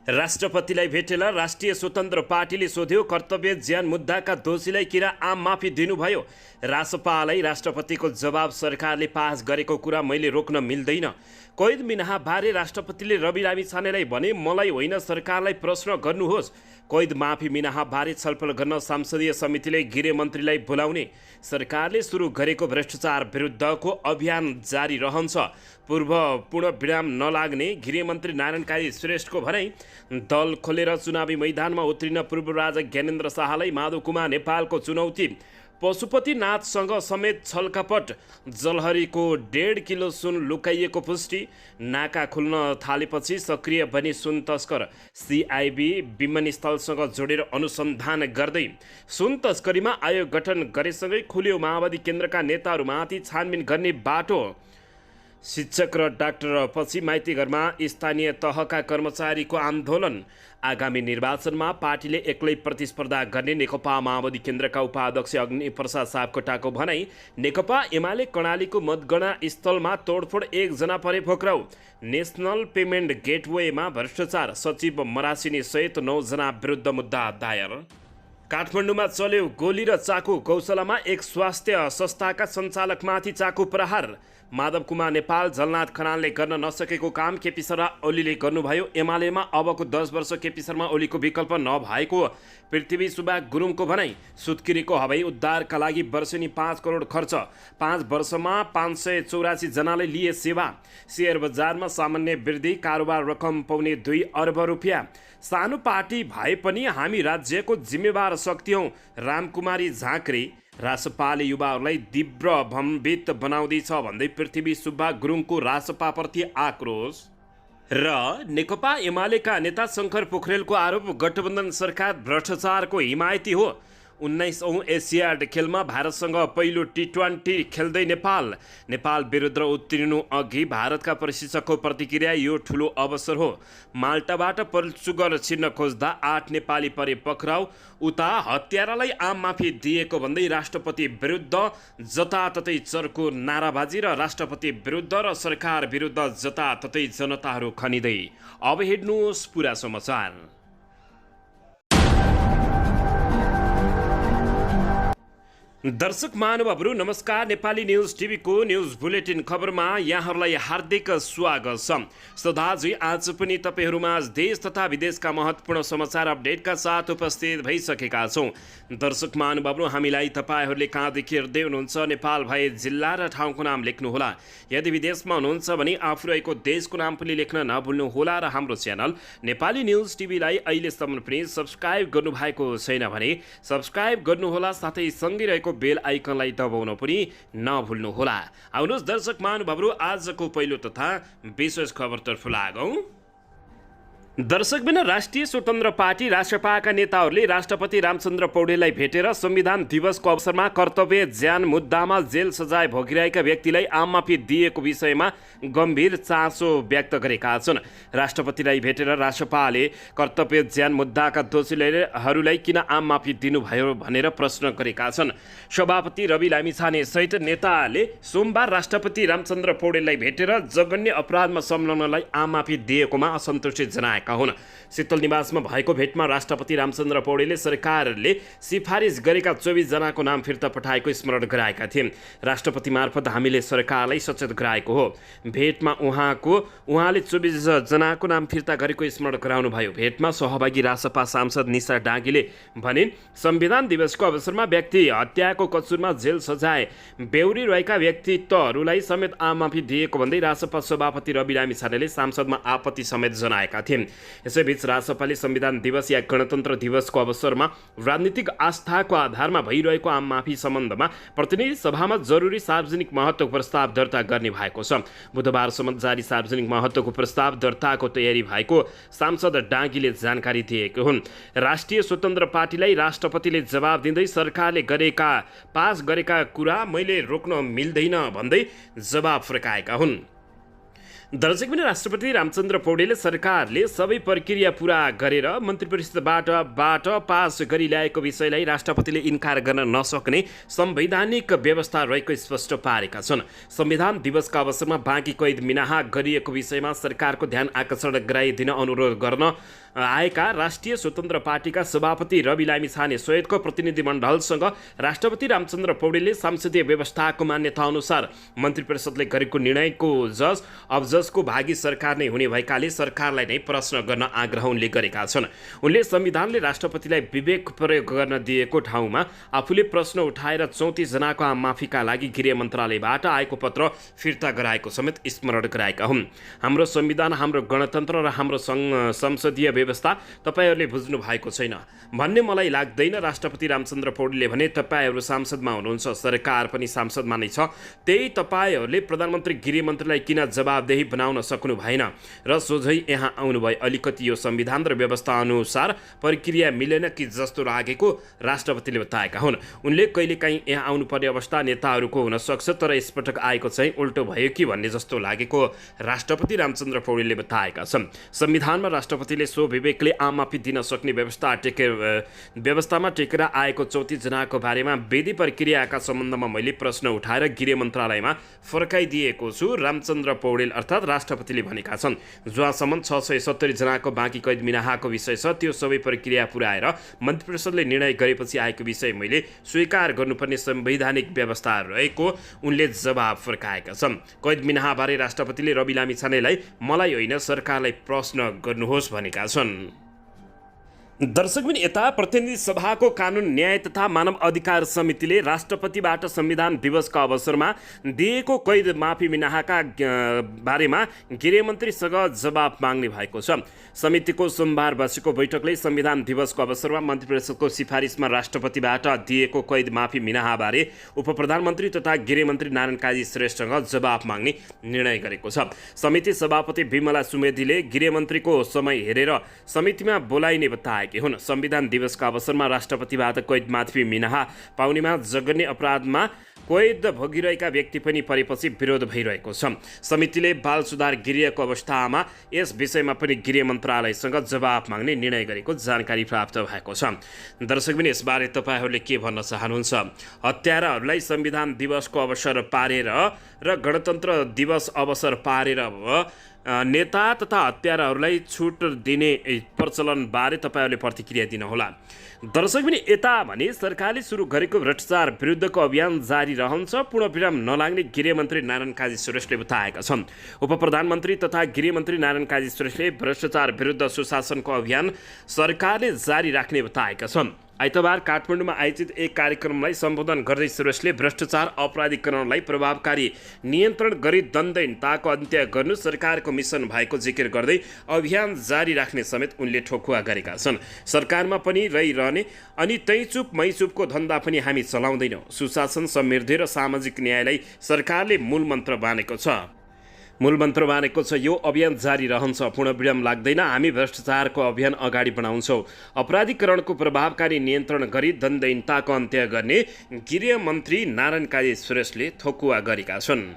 राष्ट्रपतिलाई भेटेर राष्ट्रिय स्वतन्त्र पार्टीले सोध्यो कर्तव्य ज्यान मुद्दाका दोषीलाई किन आम माफी दिनुभयो। रासपालाई राष्ट्रपतिको जवाब सरकारले पास गरेको कुरा मैले रोक्न मिल्दैन। कैद मिनाहबारे राष्ट्रपतिले रवि लामिछानेलाई भने मलाई होइन सरकारलाई प्रश्न गर्नुहोस्। कैद माफी मिनाहबारे छलफल गर्न संसदीय समितिले गृहमन्त्रीलाई बोलाउने। सरकारले सुरु गरेको भ्रष्टाचार विरुद्धको अभियान जारी रहन्छ। पूर्ण विराम नलाग्ने गृहमन्त्री नारायण काजी श्रेष्ठको भनाई। दल खोलेर चुनावी मैदानमा उत्रिन पूर्व राजा ज्ञानेन्द्र शाहलाई माधव कुमार नेपालको चुनौती। पशुपतिनाथसँग समेत छलकपट। जलहरीको 1.5 किलो सुन लुकाइएको पुष्टि। नाका खुल्न थालेपछि सक्रिय बनी सुन तस्कर। सिआइबी विमानस्थलसँग जोडेर अनुसन्धान गर्दै सुन तस्करीमा आयोग गठन गरेसँगै खुल्यो माओवादी केन्द्रका नेताहरूमाथि छानबिन गर्ने बाटो। शिक्षक र डाक्टर पछि माइतीघरमा स्थानीय तहका कर्मचारीको आन्दोलन। आगामी निर्वाचनमा पार्टीले एक्लै प्रतिस्पर्धा गर्ने नेकपा माओवादी केन्द्रका उपाध्यक्ष अग्निप्रसाद सापकोटाको भनाई। नेकपा एमाले कर्णालीको मतगणना स्थलमा तोडफोड, 1 जना परे पक्राउ। नेसनल पेमेन्ट गेटवेमा भ्रष्टाचार, सचिव मरासिनी सहित 9 जना विरुद्ध मुद्दा दायर। काठमाडौँमा चल्यो गोली र चाकु। गौशालामा एक स्वास्थ्य संस्थाका सञ्चालकमाथि चाकु प्रहार। माधव कुमार नेपाल, झलनाथ खनालले गर्न नसकेको काम केपी शर्मा ओलीले गर्नुभयो। एमालेमा अबको 10 वर्ष केपी शर्मा ओलीको विकल्प नभएको पृथ्वी सुब्बा गुरुङको भनाई। सुत्केरीको हवाई उद्धारका लागि वर्षेनी 5 करोड खर्च। 5 वर्षमा 584 जनाले लिए सेवा। सेयर बजारमा सामान्य वृद्धि, कारोबार रकम पाउने 2 अर्ब रुपियाँ। सानो पार्टी भए पनि हामी राज्यको जिम्मेवार शक्ति हौँ। रामकुमारी झाँक्री। रासपाले युवाहरूलाई दिव्र भम्बित बनाउँदैछ भन्दै पृथ्वी सुब्बा गुरुङको रासपाप्रति आक्रोश। र नेकपा एमालेका नेता शङ्कर पोखरेलको आरोप, गठबन्धन सरकार भ्रष्टाचारको हिमायती हो। 19औं एसियाड खेलमा भारतसँग पहिलो T20 खेल्दै नेपाल विरुद्ध उत्रिनु अघि भारतका प्रशिक्षकको प्रतिक्रिया। यो ठुलो अवसर हो। माल्टाबाट पोर्चुगल छिर्न खोज्दा 8 नेपाली परे पक्राउ। उता हत्यारालाई आम माफी दिएको भन्दै राष्ट्रपति विरुद्ध जताततै चर्को नाराबाजी र राष्ट्रपति विरुद्ध र सरकार विरुद्ध जताततै जनताहरू खनिँदै। अब हेर्नुहोस् पुरा समाचार। दर्शक महानुभावहरू नमस्कार। नेपाली न्युज टिभीको न्युज बुलेटिन खबरमा यहाँहरूलाई हार्दिक स्वागत छ। श्रोताजी, आज पनि तपाईँहरूमा देश तथा विदेशका महत्त्वपूर्ण समाचार अपडेटका साथ उपस्थित भइसकेका छौँ। दर्शक महानुभावहरू, हामीलाई तपाईँहरूले कहाँदेखि हेर्दै हुनुहुन्छ नेपाल भए जिल्ला र ठाउँको नाम लेख्नुहोला। यदि विदेशमा हुनुहुन्छ भने आफू रहेको देशको नाम पनि लेख्न नभुल्नुहोला। र हाम्रो च्यानल नेपाली न्युज टिभीलाई अहिलेसम्म पनि सब्सक्राइब गर्नुभएको छैन भने सब्सक्राइब गर्नुहोला, साथै सँगै रहेको बेल आइकनलाई दबाउन पनि नभुल्नुहोला। आउनुहोस् दर्शक महानुभावहरू, आजको पहिलो तथा विशेष खबरतर्फ लागौँ। दर्शकबिन राष्ट्रिय स्वतन्त्र पार्टी रासपाका नेताहरूले राष्ट्रपति रामचन्द्र पौडेललाई भेटेर संविधान दिवसको अवसरमा कर्तव्य ज्यान मुद्दामा जेल सजाय भोगिरहेका व्यक्तिलाई आम माफी दिएको विषयमा गम्भीर चासो व्यक्त गरेका छन्। राष्ट्रपतिलाई भेटेर रासपाले कर्तव्य ज्यान मुद्दाका दोषीहरूलाई किन आम माफी दिनुभयो भनेर प्रश्न गरेका छन्। सभापति रवि लामिछाने सहित नेताले सोमबार राष्ट्रपति रामचन्द्र पौडेललाई भेटेर जघन्य अपराधमा संलग्नलाई आम माफी दिएकोमा असन्तुष्टि जनाए हुन्। शीतल निवासमा भएको भेटमा राष्ट्रपति रामचन्द्र पौडेलले सरकारले सिफारिस गरेका 24 जनाको नाम फिर्ता पठाएको स्मरण गराएका थिए। राष्ट्रपति मार्फत हामीले सरकारलाई सचेत गराएको हो। भेटमा उहाँले 24 जनाको नाम फिर्ता गरेको स्मरण गराउनुभयो। भेटमा सहभागी रासपा सांसद निशा डाँगीले भने, संविधान दिवसको अवसरमा व्यक्ति हत्याको कसुरमा जेल सजाय बेहोरिरहेका व्यक्तित्वहरूलाई समेत आम माफी दिएको भन्दै रासपा सभापति रवि लामिछानेले सांसदमा आपत्ति समेत जनाएका थिए। यसैबीच रासपाले संविधान दिवस या गणतन्त्र दिवसको अवसरमा राजनीतिक आस्थाको आधारमा भइरहेको आम माफी सम्बन्धमा प्रतिनिधि सभामा जरुरी सार्वजनिक महत्त्वको प्रस्ताव दर्ता गर्ने भएको छ। बुधबारसम्म जारी सार्वजनिक महत्त्वको प्रस्ताव दर्ताको तयारी भएको सांसद डाँगीले जानकारी दिएको हुन्। राष्ट्रिय स्वतन्त्र पार्टीलाई राष्ट्रपतिले जवाब दिँदै सरकारले पास गरेका कुरा मैले रोक्न मिल्दैन भन्दै जवाब फर्काएका हुन्। दर्शक पनि राष्ट्रपति रामचन्द्र पौडेलले सरकारले सबै प्रक्रिया पूरा गरेर मन्त्री परिषदबाट पास गरी ल्याएको विषयलाई राष्ट्रपतिले इन्कार गर्न नसक्ने संवैधानिक व्यवस्था रहेको स्पष्ट पारेका छन्। संविधान दिवसका अवसरमा बाँकी कैद मिनाहा गरिएको विषयमा सरकारको ध्यान आकर्षण गराइदिन अनुरोध गर्न आएका राष्ट्रिय स्वतन्त्र पार्टीका सभापति रवि लामिछाने सहितको प्रतिनिधिमण्डलसँग राष्ट्रपति रामचन्द्र पौडेलले संसदीय व्यवस्थाको मान्यता अनुसार मन्त्री परिषदले गरेको निर्णयको अब जसको भागी सरकार नै हुने भएकाले सरकारलाई नै प्रश्न गर्न आग्रह उनले गरेका छन्। उनले संविधानले राष्ट्रपतिलाई विवेक प्रयोग गर्न दिएको ठाउँमा आफूले प्रश्न उठाएर 34 जनाको आम माफीका लागि गृह मन्त्रालयबाट आएको पत्र फिर्ता गराएको समेत स्मरण गराएका हुन्। हाम्रो संविधान, हाम्रो गणतन्त्र र हाम्रो संसदीय व्यवस्था तपाईहरूले बुझ्नु भएको छैन भन्ने मलाई लाग्दैन। राष्ट्रपति रामचन्द्र पौडेलले भने तपाईहरू सांसदमा हुनुहुन्छ, सरकार पनि सांसदमा नै छ, त्यही तपाईहरूले प्रधानमन्त्री गृहमन्त्रीलाई किन जवाबदेही बनाउन सक्नु भएन र सोझै यहाँ आउनुभयो। अलिकति यो संविधान र व्यवस्था अनुसार प्रक्रिया मिलेन कि जस्तो लागेको राष्ट्रपतिले बताएका हुन्। उनले कहिलेकाहीँ यहाँ आउनुपर्ने अवस्था नेताहरूको हुन सक्छ, तर यसपटक आएको चाहिँ उल्टो भयो कि भन्ने जस्तो लागेको राष्ट्रपति रामचन्द्र पौडेलले बताएका छन्। संविधानमा राष्ट्रपतिले सो विवेकले आम माफी दिन सक्ने व्यवस्थामा टेकेर आएको 34 जनाको बारेमा विधि प्रक्रियाका सम्बन्धमा मैले प्रश्न उठाएर गृह मन्त्रालयमा फर्काइदिएको छु, रामचन्द्र पौडेल अर्थात् राष्ट्रपतिले भनेका छन्। जहाँसम्म 670 जनाको बाँकी कैद मिनाहाको विषय छ, त्यो सबै प्रक्रिया पुर्याएर मन्त्री परिषदले निर्णय गरेपछि आएको विषय मैले स्वीकार गर्नुपर्ने संवैधानिक व्यवस्था रहेको उनले जवाब फर्काएका छन्। कैद मिनाहाबारे राष्ट्रपतिले रवि लामिछानेलाई मलाई होइन सरकारलाई प्रश्न गर्नुहोस् भनेका छन्। दर्शकबिन, यता प्रतिनिधि सभाको कानुन न्याय तथा मानव अधिकार समितिले राष्ट्रपतिबाट संविधान दिवसका अवसरमा दिएको कैद माफी मिनाहाका बारेमा गृहमन्त्रीसँग जवाब माग्ने भएको छ। समितिको सोमबार बसेको बैठकले संविधान दिवसको अवसरमा मन्त्री परिषदको सिफारिसमा राष्ट्रपतिबाट दिएको कैद माफी मिनाहाबारे उपप्रधानमन्त्री तथा गृहमन्त्री नारायण काजी श्रेष्ठसँग जवाब माग्ने निर्णय गरेको छ। समिति सभापति विमला सुवेदीले गृहमन्त्रीको समय हेरेर समितिमा बोलाइने बताए हुन्। संविधान दिवसका अवसरमा राष्ट्रपतिबाट कैद माफी मिनाहा पाउनेमा जघन्य अपराधमा कैद भोगिरहेका व्यक्ति पनि परेपछि विरोध भइरहेको छ। समितिले बाल सुधार गृहको अवस्थामा यस विषयमा पनि गृह मन्त्रालयसँग जवाब माग्ने निर्णय गरेको जानकारी प्राप्त भएको छ। दर्शकबिन, यसबारे तपाईहरूले के भन्न चाहनुहुन्छ? हत्याराहरूलाई संविधान दिवसको अवसर पारेर र गणतन्त्र दिवस अवसर पारेर नेता तथा हत्याराहरूलाई छुट दिने प्रचलनबारे तपाईँहरूले प्रतिक्रिया दिनुहोला। दर्शकबिन, यता भने सरकारले सुरु गरेको भ्रष्टाचार विरुद्धको अभियान जारी रहन्छ, पूर्णविराम नलाग्ने गृहमन्त्री नारायण काजी श्रेष्ठले बताएका छन्। उपप्रधानमन्त्री तथा गृहमन्त्री नारायण काजी श्रेष्ठले भ्रष्टाचार विरुद्ध सुशासनको अभियान सरकारले जारी राख्ने बताएका छन्। आइतबार काठमाडौँमा आयोजित एक कार्यक्रमलाई सम्बोधन गर्दै श्रेष्ठले भ्रष्टाचार अपराधीकरणलाई प्रभावकारी नियन्त्रण गरी दण्डहीनताको अन्त्य गर्नु सरकारको मिसन भएको जिकिर गर्दै अभियान जारी राख्ने समेत उनले ठोकुवा गरेका छन्। सरकारमा पनि रहिरहने अनि तैचुप मैचुपको धन्दा पनि हामी चलाउँदैनौँ। सुशासन, समृद्धि र सामाजिक न्यायलाई सरकारले मूलमन्त्र मानेको छ। यो अभियान जारी रहन्छ, पूर्णविराम लाग्दैन। हामी भ्रष्टाचारको अभियान अगाडि बढाउँछौँ। अपराधीकरणको प्रभावकारी नियन्त्रण गरी दण्डहीनताको अन्त्य गर्ने गृहमन्त्री नारायण काजी श्रेष्ठले ठोकुवा गरेका छन्।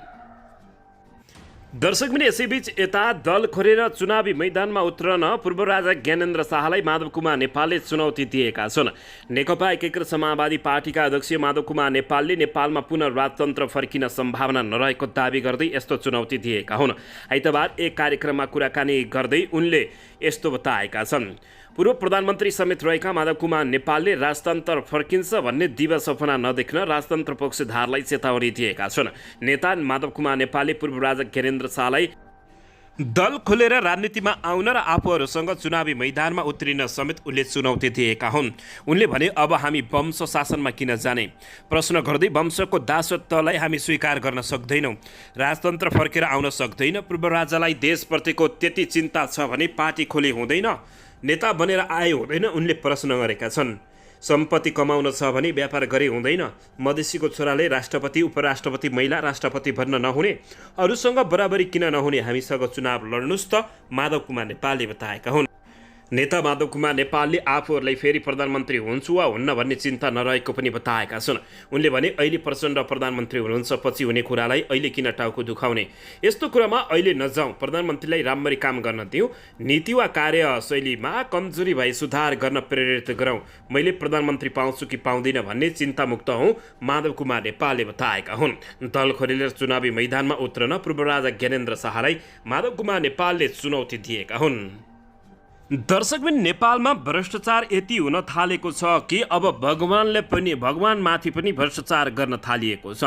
दर्शकबिन, यसैबीच यता दल खोरेर चुनावी मैदानमा उत्रन पूर्व राजा ज्ञानेन्द्र शाहलाई माधव कुमार नेपालले चुनौती दिएका छन्। नेकपा एकीकृत समाजवादी पार्टीका अध्यक्ष माधव कुमार नेपालले नेपालमा पुनः राजतन्त्र फर्किन सम्भावना नरहेको दावी गर्दै यस्तो चुनौती दिएका हुन्। आइतबार एक कार्यक्रममा कुराकानी गर्दै उनले यस्तो बताएका छन्। पूर्व प्रधानमन्त्री समेत रहेका माधव कुमार नेपालले राजतन्त्र फर्किन्छ भन्ने दिवा सपना नदेख्न राजतन्त्र पक्षधारलाई चेतावनी दिएका छन्। नेता माधव कुमार नेपालले पूर्व राजा ज्ञानेन्द्र शाहलाई दल खोलेर राजनीतिमा आउन र आफूहरूसँग चुनावी मैदानमा उत्रिन समेत उनले चुनौती दिएका हुन्। उनले भने, अब हामी वंश शासनमा किन जाने? प्रश्न गर्दै वंशको दासत्वलाई हामी स्वीकार गर्न सक्दैनौँ। राजतन्त्र फर्केर आउन सक्दैन। पूर्व राजालाई देशप्रतिको त्यति चिन्ता छ भने पार्टी खोली हुँदैन, नेता बनेर आए हुँदैन, उनले प्रश्न गरेका छन्। सम्पत्ति कमाउन छ भने व्यापार गरे हुँदैन। मधेसीको छोराले राष्ट्रपति, उपराष्ट्रपति, महिला राष्ट्रपति बन्न नहुने? अरूसँग बराबरी किन नहुने? हामीसँग चुनाव लड्नुस् त, माधव कुमार नेपालले बताएका हुन्। नेता माधव कुमार नेपालले आफूहरूलाई फेरि प्रधानमन्त्री हुन्छु वा हुन्न भन्ने चिन्ता नरहेको पनि बताएका छन्। उनले भने, अहिले प्रचण्ड प्रधानमन्त्री हुनुहुन्छ, पछि हुने कुरालाई अहिले किन टाउको दुखाउने? यस्तो कुरामा अहिले नजाउँ, प्रधानमन्त्रीलाई राम्ररी काम गर्न दिउँ, नीति वा कार्यशैलीमा कमजोरी भए सुधार गर्न प्रेरित गरौँ। मैले प्रधानमन्त्री पाउँछु कि पाउँदिन भन्ने चिन्तामुक्त हुँ, माधव कुमार नेपालले बताएका हुन्। दल खोलेर चुनावी मैदानमा उत्रन पूर्व राजा ज्ञानेन्द्र शाहलाई माधव कुमार नेपालले चुनौती दिएका हुन्। दर्शकबिन नेपालमा भ्रष्टाचार यति हुन थालेको छ कि अब भगवानमाथि पनि भ्रष्टाचार गर्न थालिएको छ।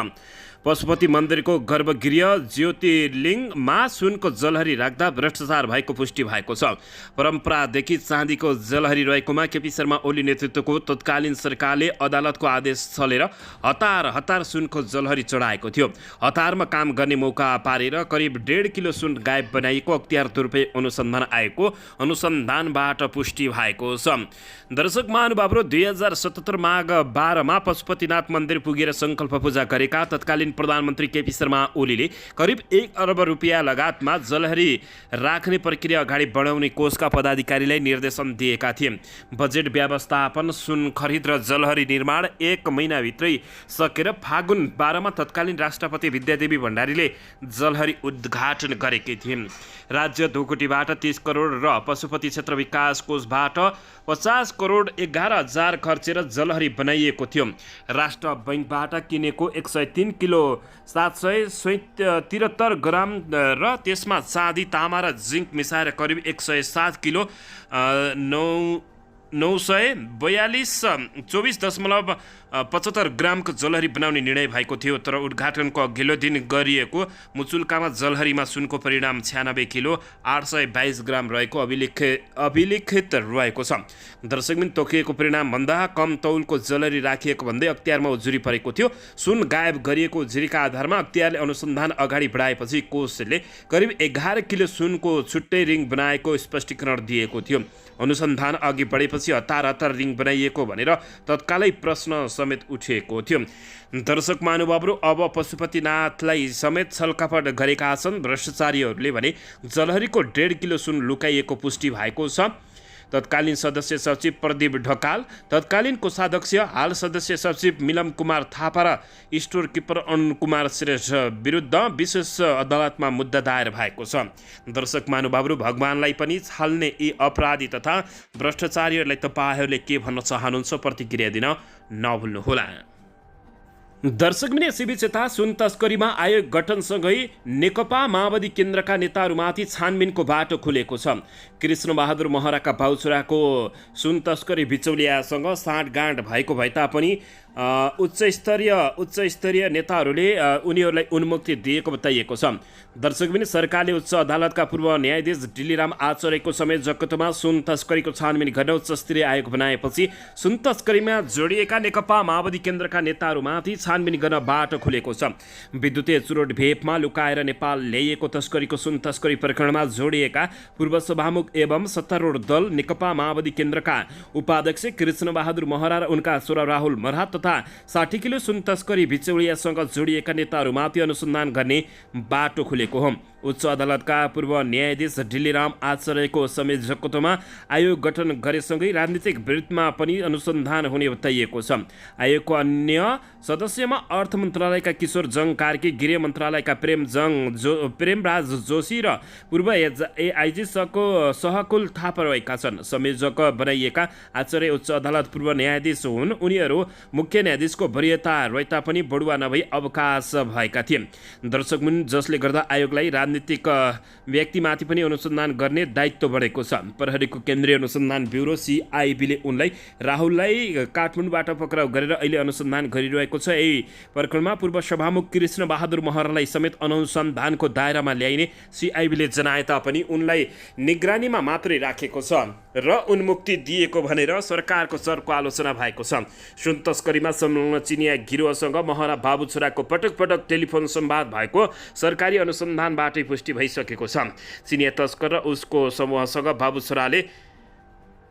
पशुपति मन्दिरको गर्भगृह ज्योतिर्लिङमा सुनको जलहरी राख्दा भ्रष्टाचार भएको पुष्टि भएको छ। परम्परादेखि चाँदीको जलहरी रहेकोमा केपी शर्मा ओली नेतृत्वको तत्कालीन सरकारले अदालतको आदेश चलेर हतार सुनको जलहरी चढाएको थियो। हतारमा काम गर्ने मौका पारेर करिब 1.5 किलो सुन गायब बनाइएको अख्तियार दुरुपयोग अनुसन्धान आएको अनुसन्धानबाट पुष्टि भएको छ। दर्शक महानुभावहरू 2077 माघ 12मा पशुपतिनाथ मन्दिर पुगेर सङ्कल्प पूजा गरेका तत्कालीन प्रधानमन्त्री केपी शर्मा ओलीले करिब 1 अर्ब रुपियाँ लगातमा जलहरी राख्ने प्रक्रिया अगाडि बढाउने कोषका पदाधिकारीलाई निर्देशन दिएका थिए। बजेट व्यवस्थापन, सुन खरिद र जलहरी निर्माण 1 महिनाभित्रै सकेर फागुन 12मा तत्कालीन राष्ट्रपति विद्यादेवी भण्डारीले जलहरी उद्घाटन गरेकी थिइन्। राज्य ढुकुटीबाट 30 करोड र पशुपति क्षेत्र विकास कोषबाट 50 करोड 11,000 खर्चेर जलहरी बनाइएको थियो। राष्ट्र बैङ्कबाट किनेको 103 किलो 773 ग्राम र त्यसमा चाँदी, तामा र जिङ्क मिसाएर करिब 107 किलो 24.75 ग्रामको जलहरी बनाउने निर्णय भएको थियो। तर उद्घाटनको अघिल्लो दिन गरिएको मुचुल्कामा जलहरीमा सुनको परिणाम 96 किलो 822 ग्राम रहेको अभिलेखित रहेको छ। दर्शकबिन तोकिएको परिणामभन्दा कम तौलको जलहरी राखिएको भन्दै अख्तियारमा उजुरी परेको थियो। सुन गायब गरिएको उजुरीका आधारमा अख्तियारले अनुसन्धान अगाडि बढाएपछि कोषले करिब 11 किलो सुनको छुट्टै रिङ बनाएको स्पष्टीकरण दिएको थियो। अनुसन्धान अघि बढेपछि हतार रिङ बनाइएको भनेर तत्कालै प्रश्न समेत उठेको थियो। दर्शक महानुभावहरू अब पशुपतिनाथलाई समेत छलकपट गरेका छन्। भ्रष्टाचारीहरूले भने जलहरीको 1.5 किलो सुन लुकाइएको पुष्टि भएको छ। तत्कालीन सदस्य सचिव प्रदीप ढकाल, तत्कालीन कोषाध्यक्ष हाल सदस्य सचिव मिलम कुमार थापा र स्टोर किपर अरुण कुमार श्रेष्ठ विरुद्ध विशेष अदालतमा मुद्दा दायर भएको छ। दर्शक महानुभावहरू भगवानलाई पनि छाल्ने यी अपराधी तथा भ्रष्टाचारीहरूलाई तपाईँहरूले के भन्न चाहनुहुन्छ प्रतिक्रिया दिन नभुल्नुहोला। दर्शकबिन यसैबीच यता सुन तस्करीमा आयोग गठनसँगै नेकपा माओवादी केन्द्रका नेताहरूमाथि छानबिनको बाटो खुलेको छ। कृष्णबहादुर महराका भाउचुराको सुन तस्करी बिचौलियासँग साँठगाँठ भएको भए तापनि उच्चस्तरीय नेताहरूले उनीहरूलाई उन्मुक्ति दिएको बताइएको छ। दर्शकबिन सरकारले उच्च अदालतका पूर्व न्यायाधीश डिल्लीराम आचार्यको समेत जगतमा सुन तस्करीको छानबिन गर्न उच्चस्तरीय आयोग बनाएपछि सुन तस्करीमा जोडिएका नेकपा माओवादी केन्द्रका नेताहरूमाथि छानबिन गर्न बाटो खुलेको छ। विद्युतीय चुरोट भेपमा लुकाएर नेपाल ल्याइएको तस्करीको सुन तस्करी प्रकरणमा जोडिएका पूर्व सभामुख एवं सत्तारूढ दल नेकपा माओवादी केन्द्रका उपाध्यक्ष कृष्णबहादुर महरा र उनका छोरा राहुल महरा तथा 60 किलो सुन तस्करी बिचौलियासँग जोडिएका नेताहरूमाथि अनुसन्धान गर्ने बाटो खुलेको हो। उच्च अदालतका पूर्व न्यायाधीश डिल्लीराम आचार्यको समेत जगतमा आयोग गठन गरेसँगै राजनीतिक विरुद्धमा पनि अनुसन्धान हुने बताइएको छ। आयोगको अन्य सदस्यमा अर्थ मन्त्रालयका किशोर जङ कार्की, गृह मन्त्रालयका प्रेमराज जोशी र पूर्व एआइजी सहकुल थापा रहेका छन्। संयोजक बनाइएका आचार्य उच्च अदालत पूर्व न्यायाधीश हुन्। उनीहरू मुख्य न्यायाधीशको वरियता रहे तापनि बढुवा नभई अवकाश भएका थिए। दर्शकबिन जसले गर्दा आयोगलाई राजनीतिक व्यक्तिमाथि पनि अनुसन्धान गर्ने दायित्व बढेको छ। प्रहरीको केन्द्रीय अनुसन्धान ब्युरो CIB ले राहुललाई काठमाडौँबाट पक्राउ गरेर अहिले अनुसन्धान गरिरहेको छ। यही प्रकरणमा पूर्व सभामुख कृष्ण बहादुर महरालाई समेत अनुसन्धानको दायरामा ल्याइने CIB ले जनाए तापनि उनलाई निगरानीमा मात्रै राखेको छ र उन्मुक्ति दिएको भनेर सरकारको चर्को आलोचना भएको छ। सुन तस्करीमा संलग्न चिनिया गिरोहसँग महरा बाबु छोराको पटक पटक टेलिफोन संवाद भएको सरकारी अनुसन्धानबाटै पुष्टि भइसकेको छ। चिनिया तस्कर र उसको समूहसँग बाबु छोराले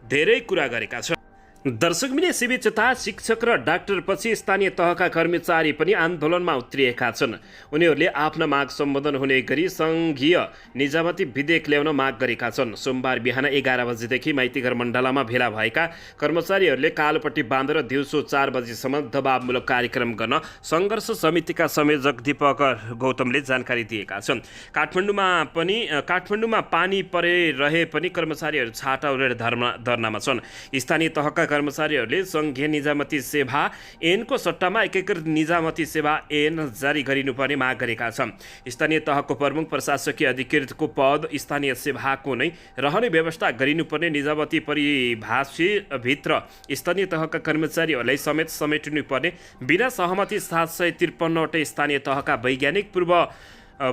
धेरै कुरा गरेका छन्। दर्शकबिन यसैबीच यता शिक्षक र डाक्टरपछि स्थानीय तहका कर्मचारी पनि आन्दोलनमा उत्रिएका छन्। उनीहरूले आफ्ना माग सम्बोधन हुने गरी सङ्घीय निजामती विधेयक ल्याउन माग गरेका छन्। सोमबार बिहान 11 बजेदेखि माइतीघर मण्डलामा भेला भएका कर्मचारीहरूले कालोपट्टि बाँधेर दिउँसो 4 बजेसम्म दबावमूलक कार्यक्रम गर्न सङ्घर्ष समितिका संयोजक दीपक गौतमले जानकारी दिएका छन्। काठमाडौँमा पानी परिरहे पनि कर्मचारीहरू छाता ओढेर धर्नामा छन्। स्थानीय तहका कर्मचारीहरूले सङ्घीय निजामती सेवा ऐनको सट्टामा एकीकृत निजामती सेवा ऐन जारी गरिनुपर्ने माग गरेका छन्। स्थानीय तहको प्रमुख प्रशासकीय अधिकृतको पद स्थानीय सेवाको नै रहने व्यवस्था गरिनुपर्ने निजामती परिभाषाभित्र स्थानीय तहका कर्मचारीहरूलाई समेट्नुपर्ने बिना सहमति 753वटै स्थानीय तहका वैज्ञानिक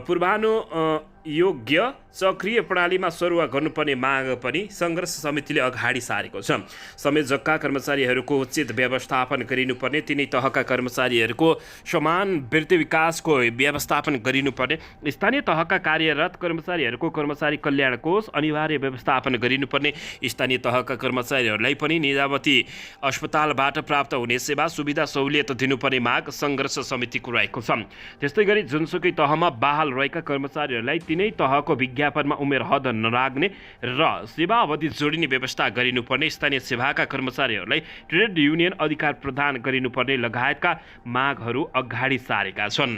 पूर्वानुयोग्य सक्रिय प्रणालीमा सरुवा गर्नुपर्ने माग पनि सङ्घर्ष समितिले अगाडि सारेको छ। संयोजकका कर्मचारीहरूको उचित व्यवस्थापन गरिनुपर्ने, तिनै तहका कर्मचारीहरूको समान वृद्धि विकासको व्यवस्थापन गरिनुपर्ने, स्थानीय तहका कार्यरत कर्मचारीहरूको कर्मचारी कल्याण कोष अनिवार्य व्यवस्थापन गरिनुपर्ने, स्थानीय तहका कर्मचारीहरूलाई पनि निजामती अस्पतालबाट प्राप्त हुने सेवा सुविधा सहुलियत दिनुपर्ने माग सङ्घर्ष समितिको रहेको छ। त्यस्तै गरी जुनसुकै तहमा बहाल रहेका कर्मचारीहरूलाई तिनै तहको विज्ञापनमा उमेर हद नराख्ने र सेवा अवधि जोडिने व्यवस्था गरिनुपर्ने, स्थानीय सेवाका कर्मचारीहरूलाई ट्रेड युनियन अधिकार प्रदान गरिनुपर्ने लगायतका मागहरू अगाडि सारेका छन्।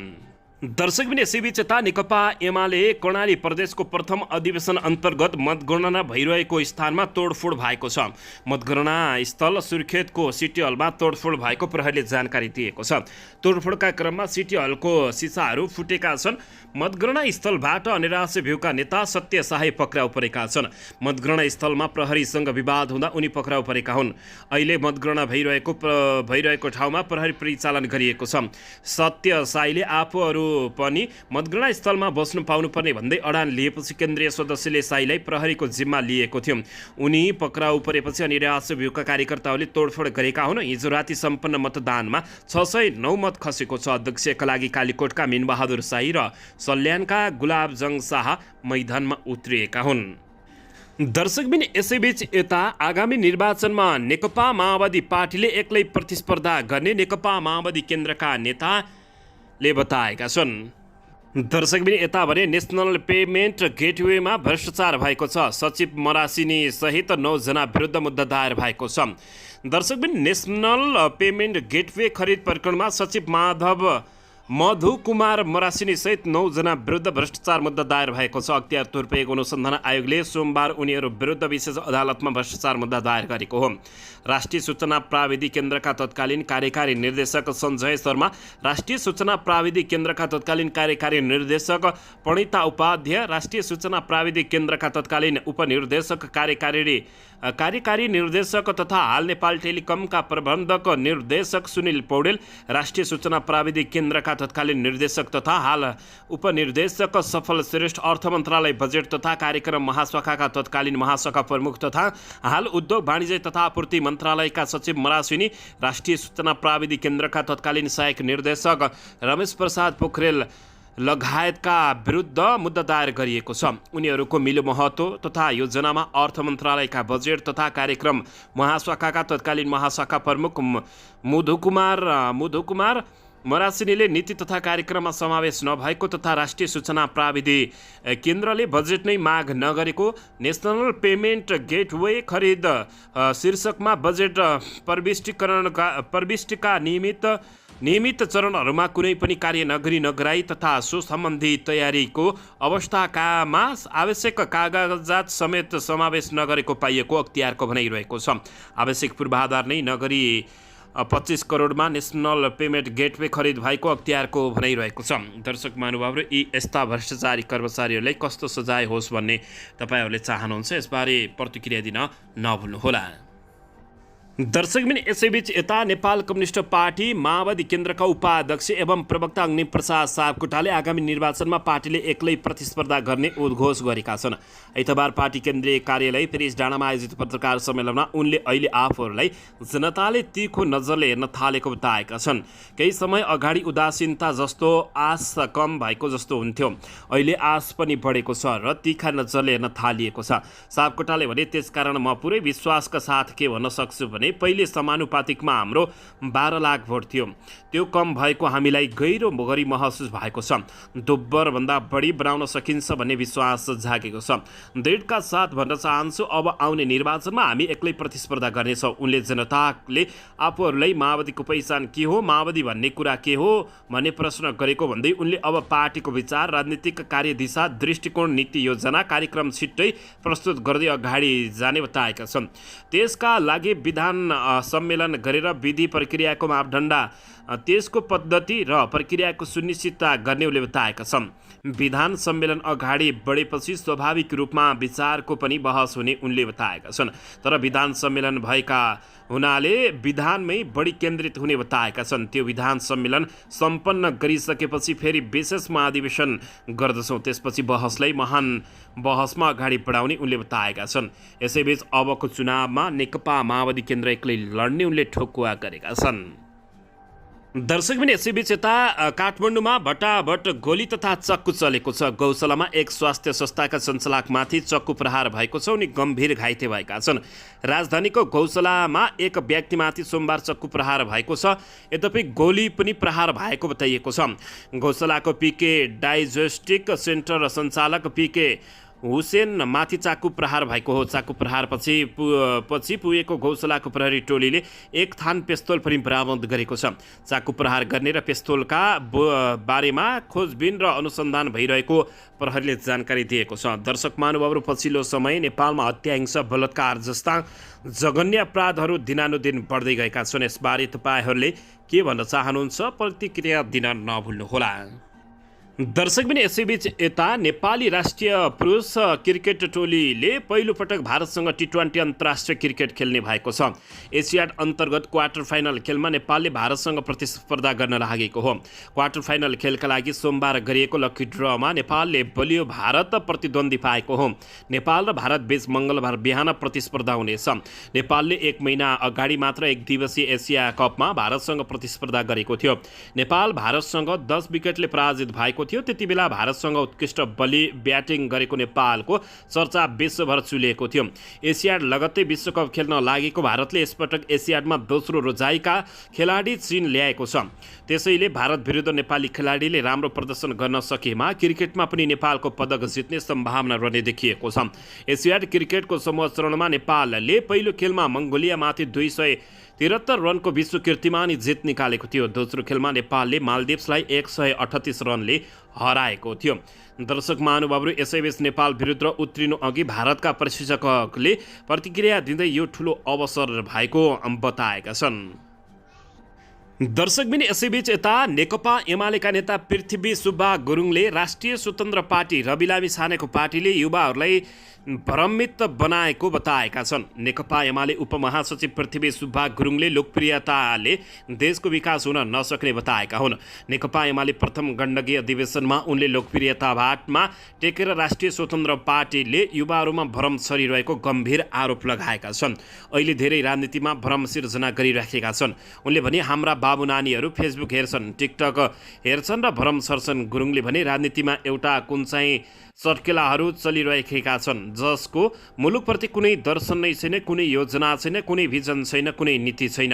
दर्शकबिन यसैबीच यता नेकपा एमाले कर्णाली प्रदेशको प्रथम अधिवेशन अन्तर्गत मतगणना भइरहेको स्थानमा तोडफोड भएको छ। मतगणना स्थल सुर्खेतको सिटी हलमा तोडफोड भएको प्रहरीले जानकारी दिएको छ। तोडफोडका क्रममा सिटी हलको सिसाहरू फुटेका छन्। मतगणना स्थलबाट अनिराश्य भ्यूका नेता सत्य साहे पक्राउ परेका छन्। मतगणना स्थलमा प्रहरीसँग विवाद हुँदा उनी पक्राउ परेका हुन्। अहिले मतगणना भइरहेको ठाउँमा प्रहरी परिचालन गरिएको छ। सत्य साईले आफूहरू पनि मतगणना स्थलमा बस्नु पाउनुपर्ने भन्दै अडान लिएपछि केन्द्रीय सदस्यले साईलाई प्रहरीको जिम्मा लिएको थियो। उनी पक्राउ परेपछि अनिराश्य भ्यूका कार्यकर्ताहरूले तोडफोड गरेका हुन्। हिजो राति सम्पन्न मतदानमा 609 मत खसेको छ। अध्यक्षका लागि कालीकोटका मिनबहादुर साई र सल्यानका गुलाबजङ शाह मैदानमा उत्रिएका हुन्। दर्शकबिन यसैबीच यता आगामी निर्वाचनमा नेकपा माओवादी पार्टीले एक्लै प्रतिस्पर्धा गर्ने नेकपा माओवादी केन्द्रका नेताले बताएका छन्। दर्शकबिन यता भने नेसनल पेमेन्ट गेटवेमा भ्रष्टाचार भएको छ। सचिव मरासिनी सहित 9 जना विरुद्ध मुद्दा दायर भएको छ। दर्शकबिन नेसनल पेमेन्ट गेटवे खरिद प्रकरणमा सचिव मधु कुमार मरासिनी सहित 9 जना विरुद्ध भ्रष्टाचार मुद्दा दायर भएको छ। अख्तियार तुर्पेको अनुसन्धान आयोगले सोमबार उनीहरू विरुद्ध विशेष अदालतमा भ्रष्टाचार मुद्दा दायर गरेको हो। राष्ट्रिय सूचना प्राविधिक केन्द्रका तत्कालीन कार्यकारी निर्देशक सञ्जय शर्मा, राष्ट्रिय सूचना प्राविधिक केन्द्रका तत्कालीन कार्यकारी निर्देशक प्रणिता उपाध्याय, राष्ट्रिय सूचना प्राविधिक केन्द्रका तत्कालीन उपनिर्देशक कार्यकारी निर्देशक तथा हाल नेपाल टेलिकमका प्रबन्धक निर्देशक सुनिल पौडेल, राष्ट्रिय सूचना प्राविधिक केन्द्रका तत्कालीन निर्देशक तथा हाल उपनिर्देशक सफल श्रेष्ठ, अर्थ मन्त्रालय बजेट तथा कार्यक्रम महाशाखाका तत्कालीन महाशाखा प्रमुख तथा हाल उद्योग वाणिज्य तथा आपूर्ति मन्त्रालयका सचिव मरासिनी, राष्ट्रिय सूचना प्राविधिक केन्द्रका तत्कालीन सहायक निर्देशक रमेश प्रसाद पोखरेल लगायतका विरुद्ध मुद्दा दायर गरिएको छ। उनीहरूको मिलो महत्व तथा योजनामा अर्थ मन्त्रालयका बजेट तथा कार्यक्रम महाशाखाका तत्कालीन महाशाखा प्रमुख मधुकुमार मरासिनीले नीति तथा कार्यक्रममा समावेश नभएको तथा राष्ट्रिय सूचना प्राविधिक केन्द्रले बजेट नै माग नगरेको, नेसनल पेमेन्ट गेटवे खरिद शीर्षकमा बजेट प्रविष्टिका नियमित चरणहरूमा कुनै पनि कार्य नगराई तथा सो सम्बन्धी तयारीको अवस्थाकामा आवश्यक कागजात समेत समावेश नगरेको पाइएको अख्तियारको भनाइरहेको छ। आवश्यक पूर्वाधार नै नगरी 25 करोडमा नेसनल पेमेन्ट गेटवे खरिद भएको अख्तियारको भनाइरहेको छ। दर्शक महानुभावहरू, यी यस्ता भ्रष्टाचारी कर्मचारीहरूलाई कस्तो सजाय होस् भन्ने तपाईँहरूले चाहनुहुन्छ, यसबारे प्रतिक्रिया दिन नभुल्नुहोला। दर्शकबिन यसैबीच यता नेपाल कम्युनिस्ट पार्टी माओवादी केन्द्रका उपाध्यक्ष एवं प्रवक्ता अग्निप्रसाद सापकोटाले आगामी निर्वाचनमा पार्टीले एक्लै प्रतिस्पर्धा गर्ने उद्घोष गरेका छन्। आइतबार पार्टी केन्द्रीय कार्यालय पेरिस डाँडामा आयोजित पत्रकार सम्मेलनमा उनले अहिले आफूहरूलाई जनताले तीखो नजरले हेर्न थालेको बताएका छन्। केही समय अगाडि उदासीनता जस्तो आश कम भएको जस्तो हुन्थ्यो, अहिले आश पनि बढेको छ र तीखा नजरले हेर्न थालिएको छ। सापकोटाले भने त्यसकारण म पुरै विश्वासका साथ के भन्न सक्छु भने पहिले समानुपातिकमा हाम्रो 12 लाख भोट थियो, त्यो कम भएको हामीलाई गहिरो गरी महसुस भएको छ। दोब्बरभन्दा बढी बनाउन सकिन्छ भन्ने विश्वास जागेको छ। दृढका साथ भन्न चाहन्छु, अब आउने निर्वाचनमा हामी एक्लै प्रतिस्पर्धा गर्नेछौँ। उनले जनताले आफूहरूलाई माओवादीको पहिचान के हो, माओवादी भन्ने कुरा के हो भन्ने प्रश्न गरेको भन्दै उनले अब पार्टीको विचार, राजनीतिक कार्यदिशा, दृष्टिकोण, नीति योजना, कार्यक्रम छिट्टै प्रस्तुत गर्दै अगाडि जाने बताएका छन्। त्यसका लागि विधान विधान सम्मेलन गरेर विधि प्रक्रियाको मापदण्ड त्यसको पद्धति र प्रक्रियाको सुनिश्चितता गर्ने उनले बताएका छन्। विधान सम्मेलन अगाडि बढेपछि स्वाभाविक रूपमा विचारको पनि बहस हुने उनले बताएका छन्। तर विधान सम्मेलन भएका हुनाले विधानमै बढी केन्द्रित हुने बताएका छन्। त्यो विधान सम्मेलन सम्पन्न गरिसकेपछि फेरि विशेष महाधिवेशन गर्दछौँ, त्यसपछि बहसलाई महान बहसमा अगाडि बढाउने उनले बताएका छन्। यसैबीच अबको चुनावमा नेकपा माओवादी केन्द्र एक्लै लड्ने उनले ठोकुवा गरेका छन्। दर्शकबिन यसैबीच यता काठमाडौँमा भटाभट गोली तथा चक्कु चलेको छ। गौशालामा एक स्वास्थ्य संस्थाका सञ्चालकमाथि चक्कु प्रहार भएको छ, उनी गम्भीर घाइते भएका छन्। राजधानीको गौशालामा एक व्यक्तिमाथि सोमबार चक्कु प्रहार भएको छ। यद्यपि गोली पनि प्रहार भएको बताइएको छ। गौशालाको पीके डाइजेस्टिक सेन्टर सञ्चालक पीके हुसेन माथि चाकु प्रहार भएको हो। चाकु प्रहार पछि पुगेको गौशालाको प्रहरी टोलीले एक थान पिस्तोल पनि बरामद गरेको छ। चाकु प्रहार गर्ने र पिस्तोलका बारेमा खोजबिन र अनुसन्धान भइरहेको प्रहरीले जानकारी दिएको छ। दर्शक महानुभावहरू, पछिल्लो समय नेपालमा हत्या, हिंसा, बलात्कार जस्ता जघन्य अपराधहरू दिनानुदिन बढ्दै गएका छन्। यसबारे तपाईँहरूले के भन्न चाहनुहुन्छ? प्रतिक्रिया दिन नभुल्नुहोला। दर्शकबिन यसैबीच यता नेपाली राष्ट्रिय पुरुष क्रिकेट टोलीले पहिलोपटक भारतसँग टी20 अन्तर्राष्ट्रिय क्रिकेट खेल्ने भएको छ। एसियाड अन्तर्गत क्वार्टर फाइनल खेलमा नेपालले भारतसँग प्रतिस्पर्धा गर्न लागेको हो। क्वार्टर फाइनल खेलका लागि सोमबार गरिएको लकी ड्रमा नेपालले बलियो भारत प्रतिद्वन्दी पाएको हो। नेपाल र भारत बीच मङ्गलबार बिहान प्रतिस्पर्धा हुनेछ। नेपालले 1 महिना अगाडि मात्र एक दिवसीय एसिया कपमा भारतसँग प्रतिस्पर्धा गरेको थियो। नेपाल भारतसँग 10 विकेटले पराजित भएको थियो। त्यति बेला भारतसँग उत्कृष्ट ब्याटिङ गरेको नेपालको चर्चा विश्वभर चुलिएको थियो। एसियाड लगत्तै विश्वकप खेल्न लागेको भारतले यसपटक एसियाडमा दोस्रो रोजाइका खेलाडी चीन ल्याएको छ। त्यसैले भारत विरुद्ध नेपाली खेलाडीले राम्रो प्रदर्शन गर्न सकेमा क्रिकेटमा पनि नेपालको पदक जित्ने सम्भावना रहने देखिएको छ। एसियाड क्रिकेटको समूह चरणमा नेपालले पहिलो खेलमा मङ्गोलियामाथि 273 रनको विश्व कीर्तिमानी जित निकालेको थियो। दोस्रो खेलमा नेपालले मालदिप्सलाई 138 रनले हराएको थियो। दर्शक महानुभावहरू, यसैबीच नेपाल विरुद्ध उत्रिनु अघि भारतका प्रशिक्षकले प्रतिक्रिया दिँदै यो ठुलो अवसर भएको बताएका छन्। दर्शकबिन यसैबीच यता नेकपा एमालेका नेता पृथ्वी सुब्बा गुरुङले राष्ट्रिय स्वतन्त्र पार्टी रवि लामिछानेको पार्टीले युवाहरूलाई भ्रमित बनाएको बताएका छन्। नेकपा एमाले उपमहासचिव पृथ्वी सुब्बा गुरुङले लोकप्रियताले देशको विकास हुन नसक्ने बताएका हुन्। नेकपा एमाले प्रथम गण्डकी अधिवेशनमा उनले लोकप्रियता भाटमा टेकेर राष्ट्रिय स्वतन्त्र पार्टीले युवाहरूमा भ्रम छरिरहेको गम्भीर आरोप लगाएका छन्। अहिले धेरै राजनीतिमा भ्रम सिर्जना गरिराखेका छन्। उनले भने हाम्रा बाबु नानीहरू फेसबुक हेर्छन्, टिकटक हेर्छन् र भ्रम छर्छन्। गुरुङले भने राजनीतिमा एउटा कुन चाहिँ चर्केलाहरू चलिरहेका छन् जसको मुलुकप्रति कुनै दर्शन नै छैन, कुनै योजना छैन, कुनै भिजन छैन, कुनै नीति छैन।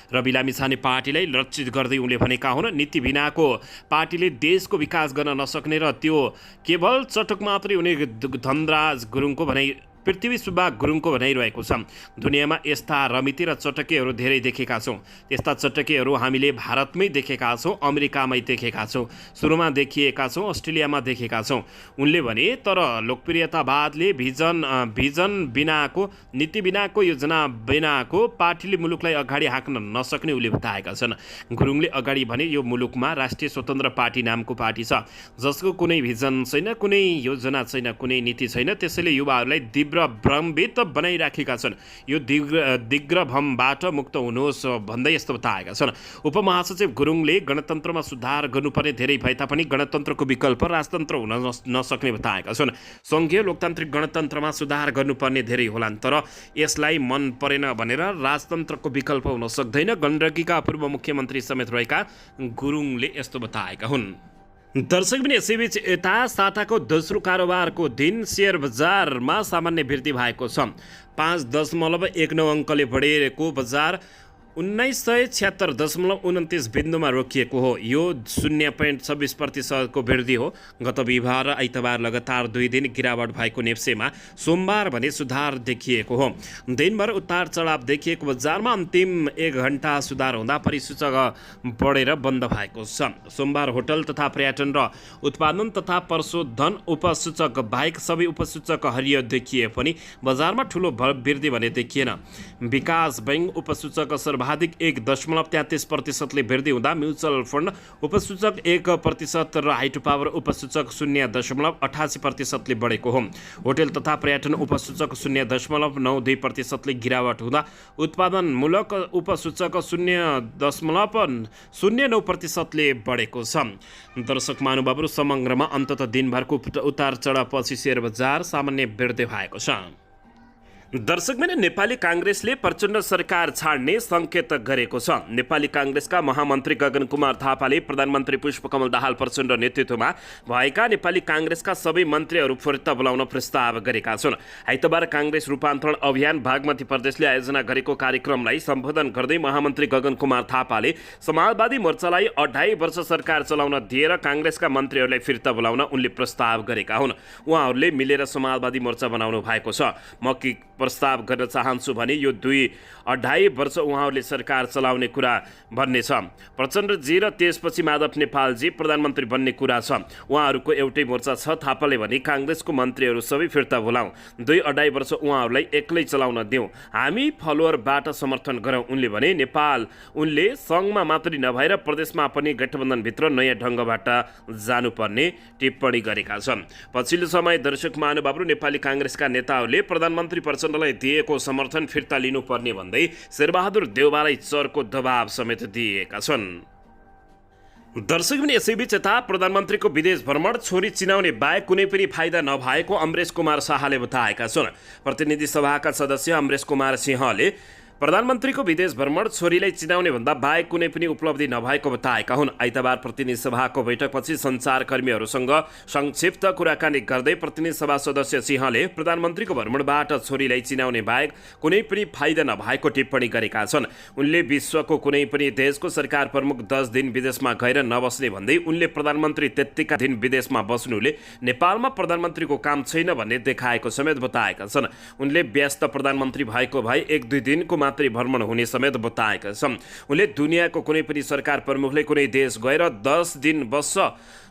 रवि लामिछाने पार्टीलाई लक्षित गर्दै उनले भनेका हुन्, नीति बिनाको पार्टीले देशको विकास गर्न नसक्ने र त्यो केवल चटक मात्रै हुने धनराज गुरुङको भनाइ पृथ्वी सुब्बा गुरुङको भनाइरहेको छ। दुनियाँमा यस्ता रमिती र चटकेहरू धेरै देखेका छौँ। त्यस्ता चटकेहरू हामीले भारतमै देखेका छौँ, अमेरिकामै देखेका छौँ, सुरुमा देखिएका छौँ, अस्ट्रेलियामा देखेका छौँ। उनले भने तर लोकप्रियतावादले भिजन बिनाको, नीति बिनाको, योजना बिनाको पार्टीले मुलुकलाई अगाडि हाँक्न नसक्ने उनले बताएका छन्। गुरुङले अगाडि भने यो मुलुकमा राष्ट्रिय स्वतन्त्र पार्टी नामको पार्टी छ जसको कुनै भिजन छैन, कुनै योजना छैन, कुनै नीति छैन। त्यसैले युवाहरूलाई भ्रमित बनाइराखेका छन्। यो दिग्भ्रमबाट मुक्त हुनुहोस् भन्दै यस्तो बताएका छन्। उपमहासचिव गुरुङले गणतन्त्रमा सुधार गर्नुपर्ने धेरै भए तापनि गणतन्त्रको विकल्प राजतन्त्र हुन नसक्ने बताएका छन्। सङ्घीय लोकतान्त्रिक गणतन्त्रमा सुधार गर्नुपर्ने धेरै होलान्, तर यसलाई मन परेन भनेर राजतन्त्रको विकल्प हुन सक्दैन। गण्डकीका पूर्व मुख्यमन्त्री समेत रहेका गुरुङले यस्तो बताएका हुन्। दर्शकबिन यसैबीच यता साताको दोस्रो कारोबारको दिन सेयर बजारमा सामान्य वृद्धि भएको छ। 5.19 अङ्कले बढेको बजार 1976.29 बिन्दुमा रोकिएको हो। यो 0.26% वृद्धि हो। गत बिहिबार र आइतबार लगातार 2 दिन गिरावट भएको नेप्सेमा सोमबार भने सुधार देखिएको हो। दिनभर उतार चढाव देखिएको बजारमा अन्तिम 1 घण्टा सुधार हुँदा परिसूचक बढेर बन्द भएको छ। सोमबार होटल तथा पर्यटन र उत्पादन तथा प्रशोधन उपसूचक बाहेक सबै उपसूचक हरियो देखिए पनि बजारमा ठुलो वृद्धि भने देखिएन। विकास बैंक उपसूचक सर्वाधिक 1.33% वृद्धि हुँदा म्युचुअल फन्ड उपसूचक 1% र हाइड्रो पावर उपसूचक 0.88% बढेको हो। होटल तथा पर्यटन उपसूचक 0.92% गिरावट हुँदा उत्पादनमूलक उपसूचक 0.09% बढेको छ। दर्शक महानुभावहरू, समग्रमा अन्ततः दिनभरको उतार चढावपछि शेयर बजार सामान्य वृद्धि भएको छ। दर्शक भने नेपाली काङ्ग्रेसले प्रचण्ड सरकार छाड्ने सङ्केत गरेको छ। नेपाली काङ्ग्रेसका महामन्त्री गगन कुमार थापाले प्रधानमन्त्री पुष्पकमल दाहाल प्रचण्ड नेतृत्वमा भएका नेपाली काङ्ग्रेसका सबै मन्त्रीहरू फिर्ता बोलाउन प्रस्ताव गरेका छन्। आइतबार काङ्ग्रेस रूपान्तरण अभियान बागमती प्रदेशले आयोजना गरेको कार्यक्रमलाई सम्बोधन गर्दै महामन्त्री गगन कुमार थापाले समाजवादी मोर्चालाई 2.5 वर्ष सरकार चलाउन दिएर काङ्ग्रेसका मन्त्रीहरूलाई फिर्ता बोलाउन उनले प्रस्ताव गरेका हुन्। उहाँहरूले मिलेर समाजवादी मोर्चा बनाउनु भएको छ। म के प्रस्ताव गर्न चाहन्छु भने यो 2.5 वर्ष उहाँहरूले सरकार चलाउने कुरा भन्ने छ। प्रचण्डजी र त्यसपछि माधव नेपालजी प्रधानमन्त्री बन्ने कुरा छ। उहाँहरूको एउटै मोर्चा छ। थापाले भने काङ्ग्रेसको मन्त्रीहरू सबै फिर्ता बोलाउँ, 2.5 वर्ष उहाँहरूलाई एक्लै चलाउन दिउँ, हामी फलोअरबाट समर्थन गरौँ। उनले भने उनले सङ्घमा मात्रै नभएर प्रदेशमा पनि गठबन्धनभित्र नयाँ ढङ्गबाट जानुपर्ने टिप्पणी गरेका छन्। पछिल्लो समय दर्शक महानुभावहरू, नेपाली काङ्ग्रेसका नेताहरूले प्रधानमन्त्री प्रचण्डलाई दिएको समर्थन फिर्ता लिनुपर्ने भन्दै शेरबहादुर देउवालाई चरको दबाव समेत दिएका छन्। दर्शक पनि यसैबीच यता प्रधानमन्त्रीको विदेश भ्रमण छोरी चिनाउने बाहेक कुनै पनि फाइदा नभएको अमरेश कुमार शाहले बताएका छन्। प्रतिनिधि सभाका सदस्य अमरेश कुमार सिंहले प्रधानमन्त्रीको विदेश भ्रमण छोरीलाई चिनाउने भन्दा बाहेक कुनै पनि उपलब्धि नभएको बताएका हुन्। आइतबार प्रतिनिधि सभाको बैठकपछि सञ्चारकर्मीहरूसँग संक्षिप्त कुराकानी गर्दै प्रतिनिधि सभा सदस्य सिंहले प्रधानमन्त्रीको भ्रमणबाट छोरीलाई चिनाउने बाहेक कुनै पनि फाइदा नभएको टिप्पणी गरेका छन्। उनले विश्वको कुनै पनि देशको सरकार प्रमुख 10 दिन विदेशमा गएर नबस्ने भन्दै उनले प्रधानमन्त्री त्यत्तिका दिन विदेशमा बस्नुले नेपालमा प्रधानमन्त्रीको काम छैन भन्ने देखाएको समेत बताएका छन्। उनले व्यस्त प्रधानमन्त्री भएको भए 1-2 दिनको मात्रै भ्रमण हुने समेत बताएका छन्। उनले दुनियाँको कुनै पनि सरकार प्रमुखले कुनै देश गएर 10 दिन बस्छ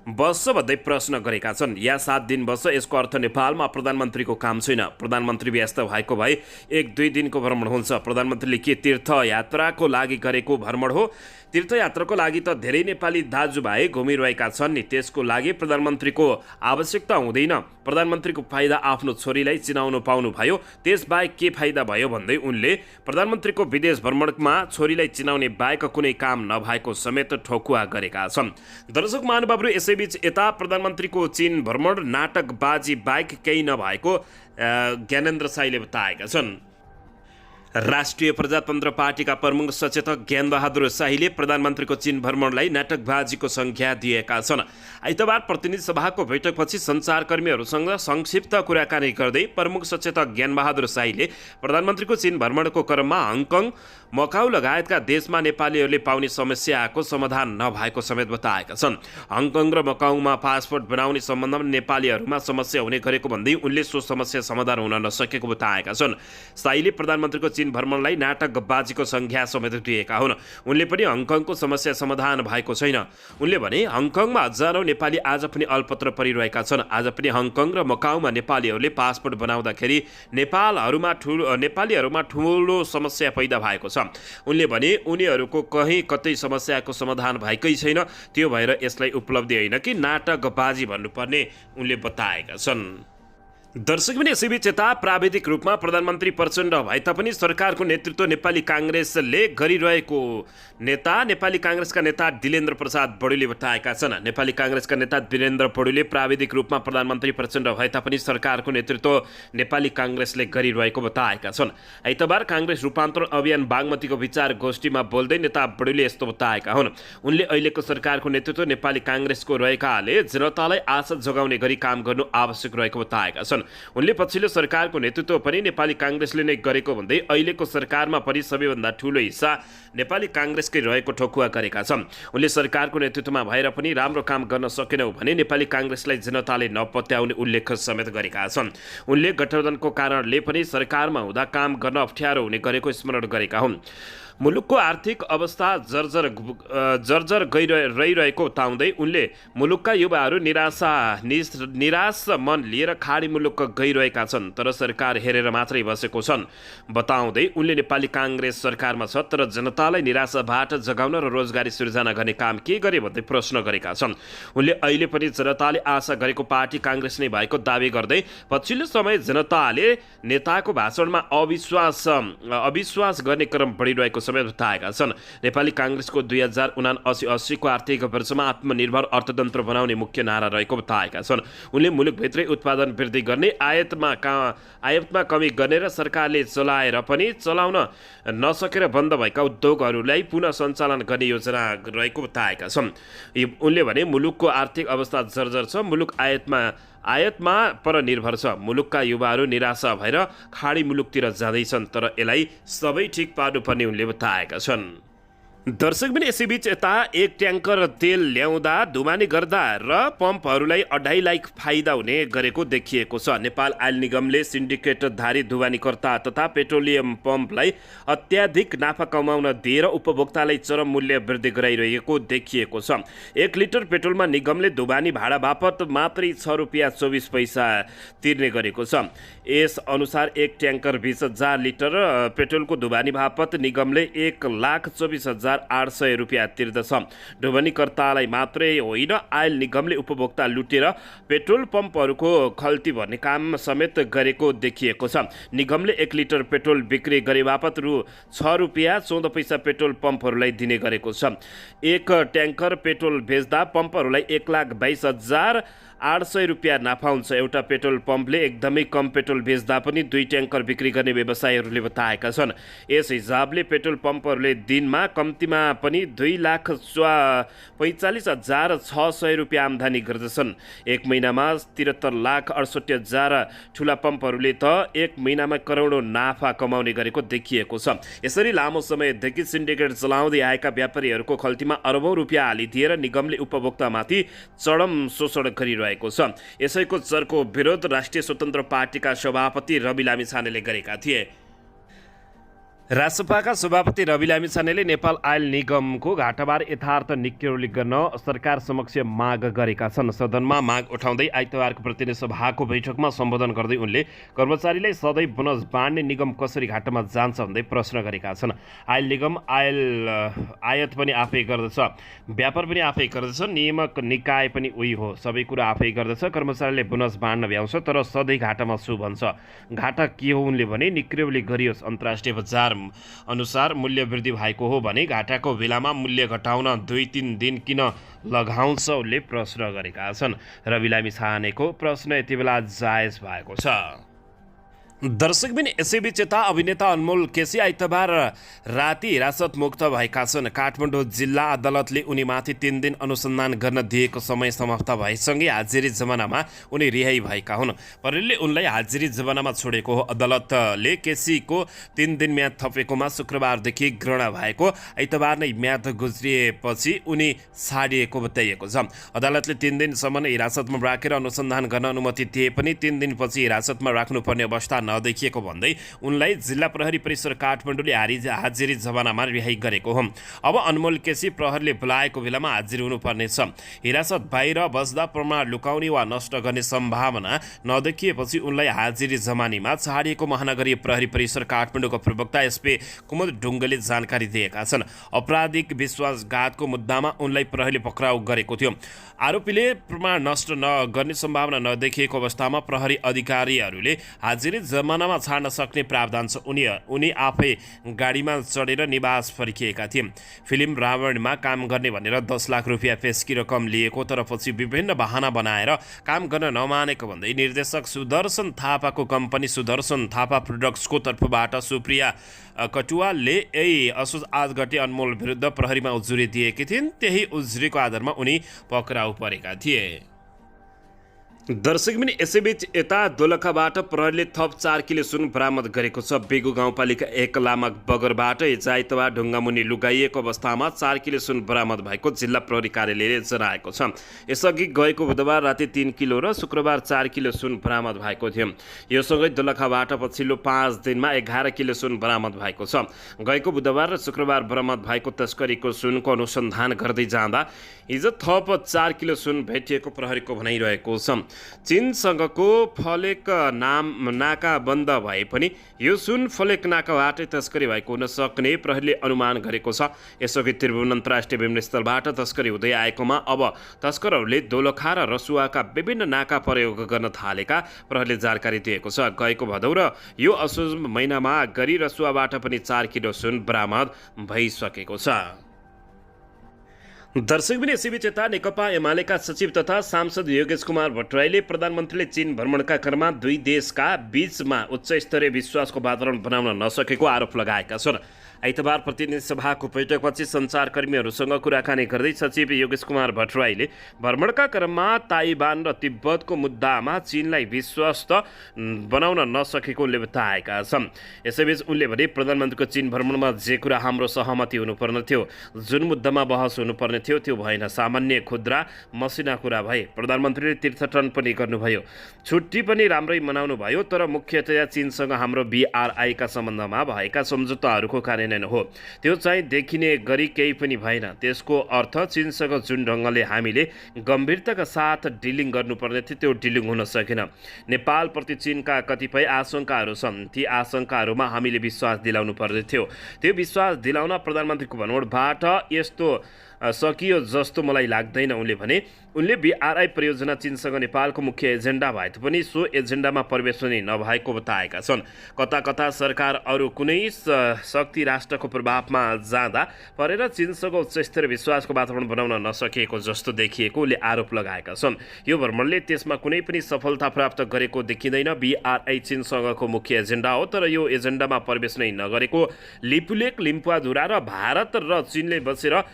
भन्दै प्रश्न गरेका छन् या 7 दिन बस्छ, यसको अर्थ नेपालमा प्रधानमन्त्रीको काम छैन। प्रधानमन्त्री व्यस्त भएको भए 1-2 दिनको भ्रमण हुन्छ। प्रधानमन्त्रीले के तीर्थयात्राको लागि गरेको भ्रमण हो? तीर्थयात्राको लागि त धेरै नेपाली दाजुभाइ घुमिरहेका छन् नि, त्यसको लागि प्रधानमन्त्रीको आवश्यकता हुँदैन। प्रधानमन्त्रीको फाइदा आफ्नो छोरीलाई चिनाउनु पाउनु भयो, त्यसबाहेक के फाइदा भयो भन्दै उनले प्रधानमन्त्रीको विदेश भ्रमणमा छोरीलाई चिनाउने बाहेक कुनै काम नभएको समेत ठोकुवा गरेका छन्। दर्शक महानुभावहरू, यसैबीच यता प्रधानमन्त्रीको चीन भ्रमण नाटकबाजी बाहेक केही नभएको ज्ञानेन्द्र साईले बताएका छन्। राष्ट्रिय प्रजातन्त्र पार्टीका प्रमुख सचेतक ज्ञानबहादुर शाहीले प्रधानमन्त्रीको चीन भ्रमणलाई नाटकबाजीको संज्ञा दिएका छन्। आइतबार प्रतिनिधि सभाको बैठकपछि सञ्चारकर्मीहरूसँग संक्षिप्त कुराकानी गर्दै प्रमुख सचेतक ज्ञानबहादुर शाहीले प्रधानमन्त्रीको चीन भ्रमणको क्रममा हङकङ, मकाउ लगायतका देशमा नेपालीहरूले पाउने समस्याको समाधान नभएको समेत बताएका छन्। हङकङ र मकाउमा पासपोर्ट बनाउने सम्बन्धमा नेपालीहरूमा समस्या हुने गरेको भन्दै उनले सो समस्या समाधान हुन नसकेको बताएका छन्। शाहीले प्रधानमन्त्रीको चीन भ्रमणलाई नाटकबाजीको संज्ञा समेत दिएका हुन्। उनले पनि हङकङको समस्या समाधान भएको छैन। उनले भने हङकङमा हजारौँ नेपाली आज पनि अल्पत्र परिरहेका छन्। आज पनि हङकङ र मकाउमा नेपालीहरूले पासपोर्ट बनाउँदाखेरि नेपालीहरूमा ठुलो समस्या पैदा भएको छ। उनले भने उनीहरूको कहीँ कतै समस्याको समाधान भएकै छैन, त्यो भएर यसलाई उपलब्धि होइन कि नाटकबाजी भन्नुपर्ने उनले बताएका छन्। दर्शक पनि यसैबीच यता प्राविधिक रूपमा प्रधानमन्त्री प्रचण्ड भए तापनि सरकारको नेतृत्व नेपाली काङ्ग्रेसले गरिरहेको नेपाली काङ्ग्रेसका नेता दिलेन्द्र प्रसाद बडुले बताएका छन्। नेपाली काङ्ग्रेसका नेता दिलेन्द्र बडुले प्राविधिक रूपमा प्रधानमन्त्री प्रचण्ड भए तापनि सरकारको नेतृत्व नेपाली काङ्ग्रेसले गरिरहेको बताएका छन्। आइतबार काङ्ग्रेस रूपान्तरण अभियान बागमतीको विचार गोष्ठीमा बोल्दै नेता बडुले यस्तो बताएका हुन्। उनले अहिलेको सरकारको नेतृत्व नेपाली काङ्ग्रेसको रहेकाले जनतालाई आशा जगाउने गरी काम गर्नु आवश्यक रहेको बताएका छन्। छन्। उनले पछिल्लो सरकारको नेतृत्व पनि नेपाली काङ्ग्रेसले नै गरेको भन्दै अहिलेको सरकारमा पनि सबैभन्दा ठूलो हिस्सा नेपाली काङ्ग्रेसकै रहेको ठोकुवा गरेका छन्। उनले सरकारको नेतृत्वमा भएर पनि राम्रो काम गर्न सकेनौ भने नेपाली काङ्ग्रेसलाई जनताले नपत्याउने उल्लेख समेत गरेका छन्। उनले गठबन्धनको कारणले पनि सरकारमा हुँदा काम गर्न अप्ठ्यारो हुने गरेको स्मरण गरेका हुन्। मुलुकको आर्थिक अवस्था जर्जर रहिरहेको बताउँदै उनले मुलुकका युवाहरू निराश मन लिएर खाडी मुलुक गइरहेका छन्, तर सरकार हेरेर मात्रै बसेको छन् बताउँदै उनले नेपाली काङ्ग्रेस सरकारमा छ तर जनतालाई निराशाबाट जगाउन र रोजगारी सृजना गर्ने काम के गरे भन्दै प्रश्न गरेका छन्। उनले अहिले पनि जनताले आशा गरेको पार्टी काङ्ग्रेस नै भएको दावी गर्दै पछिल्लो समय जनताले नेताको भाषणमा अविश्वास गर्ने क्रम बढिरहेको समेत बताएका छन्। नेपाली काङ्ग्रेसको 2079-80 को आर्थिक वर्षमा आत्मनिर्भर अर्थतन्त्र बनाउने मुख्य नारा रहेको बताएका छन्। उनले मुलुकभित्रै उत्पादन वृद्धि गर्ने, आयातमा कमी गर्ने र सरकारले चलाएर पनि चलाउन नसकेर बन्द भएका उद्योगहरूलाई पुनः सञ्चालन गर्ने योजना रहेको बताएका छन्। उनले भने मुलुकको आर्थिक अवस्था जर्जर छ, मुलुक आयातमा परनिर्भर छ, मुलुकका युवाहरू निराशा भएर खाडी मुलुकतिर जाँदैछन्, तर यसलाई सबै ठिक पार्नुपर्ने उनले बताएका छन्। दर्शकबिन यसैबीच यता एक ट्याङ्कर तेल ल्याउँदा दुमानी गर्दा र पम्पहरूलाई 2.5 लाख फाइदा हुने गरेको देखिएको छ। नेपाल आयल निगमले सिन्डिकेटधारी दुवानीकर्ता तथा पेट्रोलियम पम्पलाई अत्याधिक नाफा कमाउन दिएर उपभोक्तालाई चरम मूल्य वृद्धि गराइरहेको देखिएको छ। 1 लिटर पेट्रोलमा निगमले दुबानी भाडा बापत मात्रै ₹6.24 तिर्ने गरेको छ। यस अनुसार एक ट्याङ्कर 20,000 लिटर पेट्रोलको दुबानी बापत निगमले ₹1,24,800 तिर्दछ। ढुवानीकर्तालाई मात्रै होइन, आयल निगमले उपभोक्ता लुटेर पेट्रोल पम्पहरूको खल्ती भर्ने काम समेत गरेको देखिएको छ। निगमले 1 लिटर पेट्रोल बिक्री गरे बापत ₹6.14 पेट्रोल पम्पहरूलाई दिने गरेको छ। एक ट्याङ्कर पेट्रोल बेच्दा पम्पहरूलाई ₹1,22,800 नाफा हुन्छ। एउटा पेट्रोल पम्पले एकदमै कम पेट्रोल बेच्दा पनि 2 ट्याङ्कर बिक्री गर्ने व्यवसायीहरूले बताएका छन्। यस हिसाबले पेट्रोल पम्पहरूले दिनमा कम्तीमा पनि ₹2,45,600 आम्दानी गर्दछन्। एक महिनामा 73,68,000 ठुला पम्पहरूले त एक महिनामा करोडौँ नाफा कमाउने गरेको देखिएको छ। यसरी लामो समयदेखि सिन्डिकेट चलाउँदै आएका व्यापारीहरूको खल्तीमा अरबौँ रुपियाँ हालिदिएर निगमले उपभोक्तामाथि चरम शोषण गरिरहेको छ। यसैको चर्को विरोध राष्ट्रिय स्वतन्त्र पार्टीका सभापति रवि लामिछानेले गरेका थिए। रासपाका सभापति रवि लामिछानेले नेपाल आयल निगमको घाटाबार यथार्थ निक्यौली गर्न सरकार समक्ष माग गरेका छन्। सदनमा माग उठाउँदै आइतबारको प्रतिनिधि सभाको बैठकमा सम्बोधन गर्दै उनले कर्मचारीलाई सधैँ बोनस बाँड्ने निगम कसरी घाटामा जान्छ भन्दै प्रश्न गरेका छन्। आयल निगम आयात पनि आफै गर्दछ, व्यापार पनि आफै गर्दछ, नियामक निकाय पनि उही हो, सबै कुरा आफै गर्दछ। कर्मचारीले बोनस बाँड्न भ्याउँछ तर सधैँ घाटामा छु भन्छ। घाटा के हो उनले भने निक्रियौली गरियोस्, अन्तर्राष्ट्रिय बजार अनुसार मूल्य वृद्धि भएको हो भने घाटाको बेलामा मूल्य घटाउन 2-3 दिन किन लगाउँछ उनले प्रश्न गरेका छन्। रवि लामिछानेको प्रश्न यति बेला जायज भएको छ। दर्शकबिन यसैबीच यता अभिनेता अनमोल केसी आइतबार राति हिरासत मुक्त भएका छन्। काठमाडौँ जिल्ला अदालतले उनीमाथि 3 दिन अनुसन्धान गर्न दिएको समय समाप्त भएसँगै हाजिरी जमानामा उनी रिहाई भएका हुन्। प्रहरीले उनलाई हाजिरी जमानामा छोडेको हो। अदालतले केसीको 3 दिन म्याद थपेकोमा शुक्रबारदेखि ग्रहण भएको, आइतबार नै म्याद गुज्रिएपछि उनी छाडिएको बताइएको छ। अदालतले 3 दिनसम्म हिरासतमा राखेर अनुसन्धान गर्न अनुमति दिए पनि 3 दिनपछि हिरासतमा राख्नुपर्ने अवस्था नदेखिएको भन्दै उनलाई जिल्ला प्रहरी परिसर काठमाडौँले हाजिरी जमानामा रिहाई गरेको हो। अब अनमोल केसी प्रहरीले बोलाएको बेलामा हाजिर हुनुपर्नेछ। हिरासत बाहिर बस्दा प्रमाण लुकाउने वा नष्ट गर्ने सम्भावना नदेखिएपछि उनलाई हाजिरी जमानीमा छाडिएको महानगरीय प्रहरी परिसर काठमाडौँको प्रवक्ता एसपी कुमुद ढुङ्गले जानकारी दिएका छन्। आपराधिक विश्वासघातको मुद्दामा उनलाई प्रहरीले पक्राउ गरेको थियो। आरोपीले प्रमाण नष्ट नगर्ने सम्भावना नदेखिएको अवस्थामा प्रहरी अधिकारीहरूले हाजिरी जमानामा छाड्न सक्ने प्रावधान छ। उनी आफै गाडीमा चढेर निवास फर्किएका थिए। फिल्म रावणमा काम गर्ने भनेर 10 लाख रुपियाँ पेशकी रकम लिएको तर पछि विभिन्न बहाना बनाएर काम गर्न नमानेको भन्दै निर्देशक सुदर्शन थापाको कम्पनी सुदर्शन थापा प्रोडक्ट्सको तर्फबाट सुप्रिया कटुवालले यही असोज 8 गते अनमोल विरुद्ध प्रहरीमा उजुरी दिएकी थिइन्। त्यही उजुरीको आधारमा उनी पक्राउ परेका थिए। दर्शक पनि यसैबीच यता दोलखाबाट प्रहरीले थप 4 किलो सुन बरामद गरेको छ। बेगु गाउँपालिका 1 लामक बगरबाट हिजो आइतबार ढुङ्गामुनि लुगाइएको अवस्थामा 4 किलो सुन बरामद भएको जिल्ला प्रहरी कार्यालयले जनाएको छ। यसअघि गएको बुधबार राति 3 किलो र शुक्रबार 4 किलो सुन बरामद भएको थियो। यो सँगै दोलखाबाट पछिल्लो 5 दिनमा 11 किलो सुन बरामद भएको छ। गएको बुधबार र शुक्रबार बरामद भएको तस्करीको सुनको अनुसन्धान गर्दै जाँदा हिजो थप 4 किलो सुन भेटिएको प्रहरीको भनाइरहेको छ। चीनसँगको फलेक नाका बन्द भए पनि यो सुन फलेक नाकाबाटै तस्करी भएको हुन सक्ने प्रहरीले अनुमान गरेको छ। यसअघि त्रिभुवन अन्तर्राष्ट्रिय विमानस्थलबाट तस्करी हुँदै आएकोमा अब तस्करहरूले दोलखा र रसुवाका विभिन्न नाका प्रयोग गर्न थालेका प्रहरीले जानकारी दिएको छ। गएको भदौ र यो असोज महिनामा गरी रसुवाबाट पनि 4 किलो सुन बरामद भइसकेको छ। दर्शक पनि यसैबीच यता नेकपा एमालेका सचिव तथा सांसद योगेश कुमार भट्टराईले प्रधानमन्त्रीले चीन भ्रमणका क्रममा दुई देशका बीचमा उच्च स्तरीय विश्वासको वातावरण बनाउन नसकेको आरोप लगाएका छन्। आइतबार प्रतिनिधि सभाको बैठकपछि सञ्चारकर्मीहरूसँग कुराकानी गर्दै सचिव योगेश कुमार भट्टराईले भ्रमणका क्रममा ताइवान र तिब्बतको मुद्दामा चीनलाई विश्वस्त बनाउन नसकेको उनले बताएका छन्। यसैबीच उनले भने प्रधानमन्त्रीको चीन भ्रमणमा जे कुरा हाम्रो सहमति हुनुपर्ने थियो, जुन मुद्दामा बहस हुनुपर्ने थियो त्यो भएन। सामान्य खुद्रा मसिना कुरा भए। प्रधानमन्त्रीले तीर्थटन पनि गर्नुभयो, छुट्टी पनि राम्रै मनाउनु भयो, तर मुख्यतया चीनसँग हाम्रो BRI का सम्बन्धमा भएका सम्झौताहरूको कार्यान्वयन हो। त्यो चाहिँ देखिने गरी केही पनि भएन। त्यसको अर्थ चीनसँग जुन ढङ्गले हामीले गम्भीरताका साथ डिलिङ गर्नुपर्ने थियो त्यो डिलिङ हुन सकेन। नेपालप्रति चीनका कतिपय आशंकाहरू छन्, ती आशंकाहरूमा हामीले विश्वास दिलाउनु पर्ने थियो। त्यो विश्वास दिलाउन प्रधानमन्त्रीको भ्रमणबाट यस्तो सकियो जस्तो मलाई लाग्दैन। उनले BRI परियोजना चीनसँग नेपालको मुख्य एजेन्डा भए पनि सो एजेन्डामा प्रवेश पनि नभएको बताएका छन्। कता कता सरकार अरू कुनै शक्ति राष्ट्रको प्रभावमा जाँदा परेर चीनसँग उच्चस्तरीय विश्वासको वातावरण बनाउन नसकेको जस्तो देखिएको उनले आरोप लगाएका छन्। यो भ्रमणले त्यसमा कुनै पनि सफलता प्राप्त गरेको देखिँदैन। BRI चीनसँगको मुख्य एजेन्डा हो, तर यो एजेन्डामा प्रवेश नै नगरेको लिपुलेक, लिम्पुवाधुरा र भारत र चीनले बसेर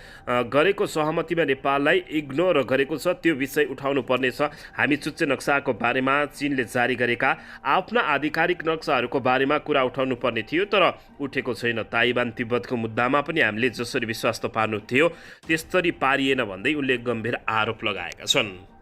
गरेको सहमतिमा नेपाललाई इग्नोर गरेको छ। त्यो विषय उठाउनु पर्नेछ। हामी चुच्चे नक्साको बारेमा चीनले जारी गरेका आफ्ना आधिकारिक नक्साहरूको बारेमा कुरा उठाउनु पर्ने थियो, तर उठेको छैन। ताइवान तिब्बतको मुद्दामा पनि हामीले जसरी विश्वास त पार्नु थियो त्यसरी पारिएन भन्दै उनले गम्भीर आरोप लगाएका छन्।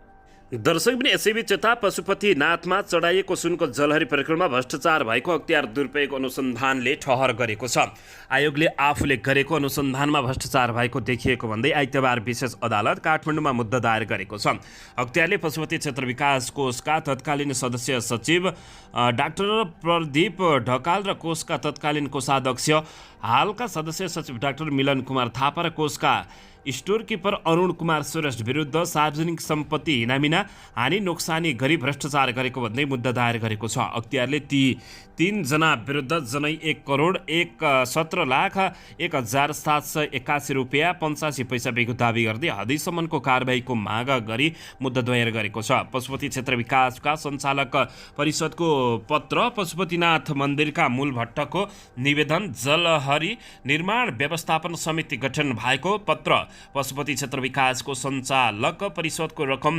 दर्शक पनि यसैबीच यता पशुपतिनाथमा चढाइएको सुनको जलहरी प्रकरणमा भ्रष्टाचार भएको अख्तियार दुरुपयोग अनुसन्धानले ठहर गरेको छ। आयोगले आफूले गरेको अनुसन्धानमा भ्रष्टाचार भएको देखिएको भन्दै आइतबार विशेष अदालत काठमाडौँमा मुद्दा दायर गरेको छ। अख्तियारले पशुपति क्षेत्र विकास कोषका तत्कालीन सदस्य सचिव डाक्टर प्रदीप ढकाल र कोषका तत्कालीन कोषाध्यक्ष हालका सदस्य सचिव डाक्टर मिलन कुमार थापा र कोषका स्टोर किपर अरुण कुमार श्रेष्ठ विरुद्ध सार्वजनिक सम्पत्ति हिनामिना हानि नोक्सानी गरी भ्रष्टाचार गरेको भन्दै मुद्दा दायर गरेको छ। अख्तियारले ती 3 जना विरुद्ध जनै 1,17,01,781 रुपियाँ 85 पैसा बेगु दाबी गर्दै हदैसम्मको कारबाहीको माग गरी मुद्दा दायर गरेको छ। पशुपति क्षेत्र विकासका सञ्चालक परिषदको पत्र, पशुपतिनाथ मन्दिरका मूल भट्टको निवेदन, जलहरी निर्माण व्यवस्थापन समिति गठन भएको पत्र, पशुपति क्षेत्र विकासको सञ्चालक परिषदको रकम,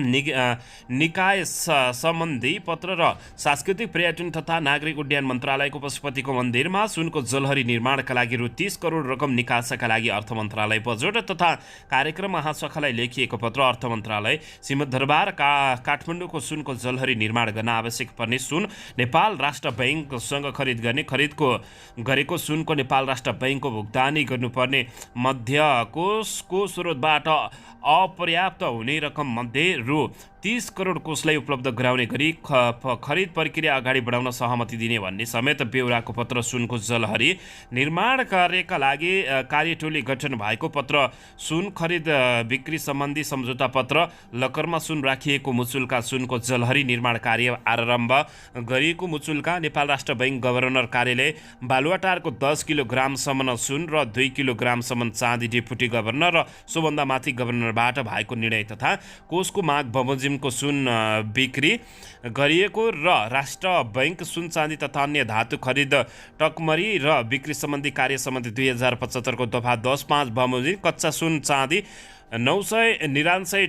निकाय सम्बन्धी पत्र र सांस्कृतिक पर्यटन तथा नागरिक उड्डयन मन्त्रालयको पशुपतिको मन्दिरमा सुनको जलहरी निर्माणका लागि रु 30 करोड रकम निकासका लागि अर्थ मन्त्रालय बजेट तथा कार्यक्रम महाशाखालाई लेखिएको पत्र, अर्थ मन्त्रालय सिंहदरबार काठमाडौँको सुनको जलहरी निर्माण गर्न आवश्यक पर्ने सुन नेपाल राष्ट्र बैंकसँग खरिद गर्ने, खरिदको गरेको सुनको नेपाल राष्ट्र बैंकको भुक्तानी गर्नुपर्ने, मध्यकोषको स्रोतबाट अपर्याप्त हुने रकम मध्ये रु 30 करोड कोषलाई उपलब्ध गराउने गरी खरिद प्रक्रिया अगाडि बढाउन सहमति दिने भन्ने समेत बेहोराको पत्र, सुनको जलहरी निर्माण कार्यका लागि कार्यटोली गठन भएको पत्र, सुन खरिद बिक्री सम्बन्धी सम्झौता पत्र, लकरमा सुन राखिएको मुचुल्का सुनको जलहरी निर्माण कार्य आरम्भ गरिएको मुचुल्का, नेपाल राष्ट्र बैंक गभर्नर कार्यालय बालुवाटारको 10 किलोग्रामसम्म सुन र 2 किलोग्रामसम्म चाँदी डेपुटी गभर्नर र सोभन्दा माथि गभर्नरबाट भएको निर्णय तथा कोषको माग बमोजिमको सुन बिक्री गरिएको र राष्ट्र बैंक सुन चाँदी तथा अन्य धातु खरिद टकमरी र बिक्री सम्बन्धी कार्य सम्बन्धी 2075 को दफा 10(5) बमोजिम कच्चा सुन चाँदी 999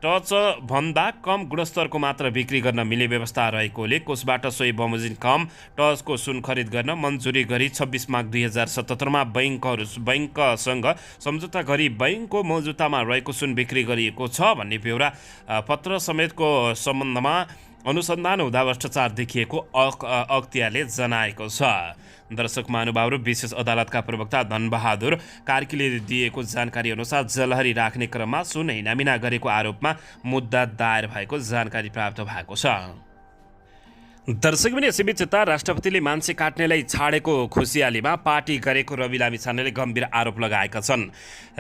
टच भन्दा कम गुणस्तरको मात्र बिक्री गर्न मिल्ने व्यवस्था रहेकोले कोषबाट सोही बमोजिम कम टचको सुन खरिद गर्न मन्जुरी गरी 26 माघ 2077मा बैंकसँग सम्झौता गरी बैंकको मौजुदामा रहेको सुन बिक्री गरिएको छ भन्ने बेहोरा पत्र समेतको सम्बन्धमा अनुसन्धान हुँदा भ्रष्टाचार देखिएको अख्तियारले जनाएको छ। दर्शक महानुभावहरू, विशेष अदालतका प्रवक्ता धनबहादुर कार्कीले दिएको जानकारी अनुसार जलहरी राख्ने क्रममा सुन हिनामिना गरेको आरोपमा मुद्दा दायर भएको जानकारी प्राप्त भएको छ। दर्शक पनि यसैबीच यता राष्ट्रपतिले मान्छे काट्नेलाई छाडेको खुसियालीमा पार्टी गरेको रवि लामिछानेले गम्भीर आरोप लगाएका छन्।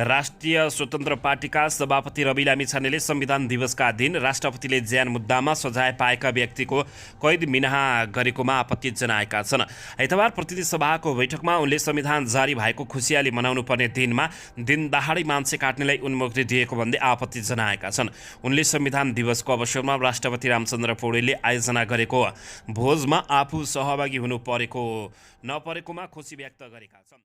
राष्ट्रिय स्वतन्त्र पार्टीका सभापति रवि लामिछानेले संविधान दिवसका दिन राष्ट्रपतिले ज्यान मुद्दामा सजाय पाएका व्यक्तिको कैद मिनाहा गरेकोमा आपत्ति जनाएका छन्। आइतबार प्रतिनिधि सभाको बैठकमा उनले संविधान जारी भएको खुसियाली मनाउनु पर्ने दिनमा दिनदहाडै मान्छे काट्नेलाई उन्मुक्ति दिएको भन्दै आपत्ति जनाएका छन्। उनले संविधान दिवसको अवसरमा राष्ट्रपति रामचन्द्र पौडेलले आयोजना गरेको भोजमा आफू सहभागी हुनु परेको नपरेकोमा खुसी व्यक्त गरेका छन्।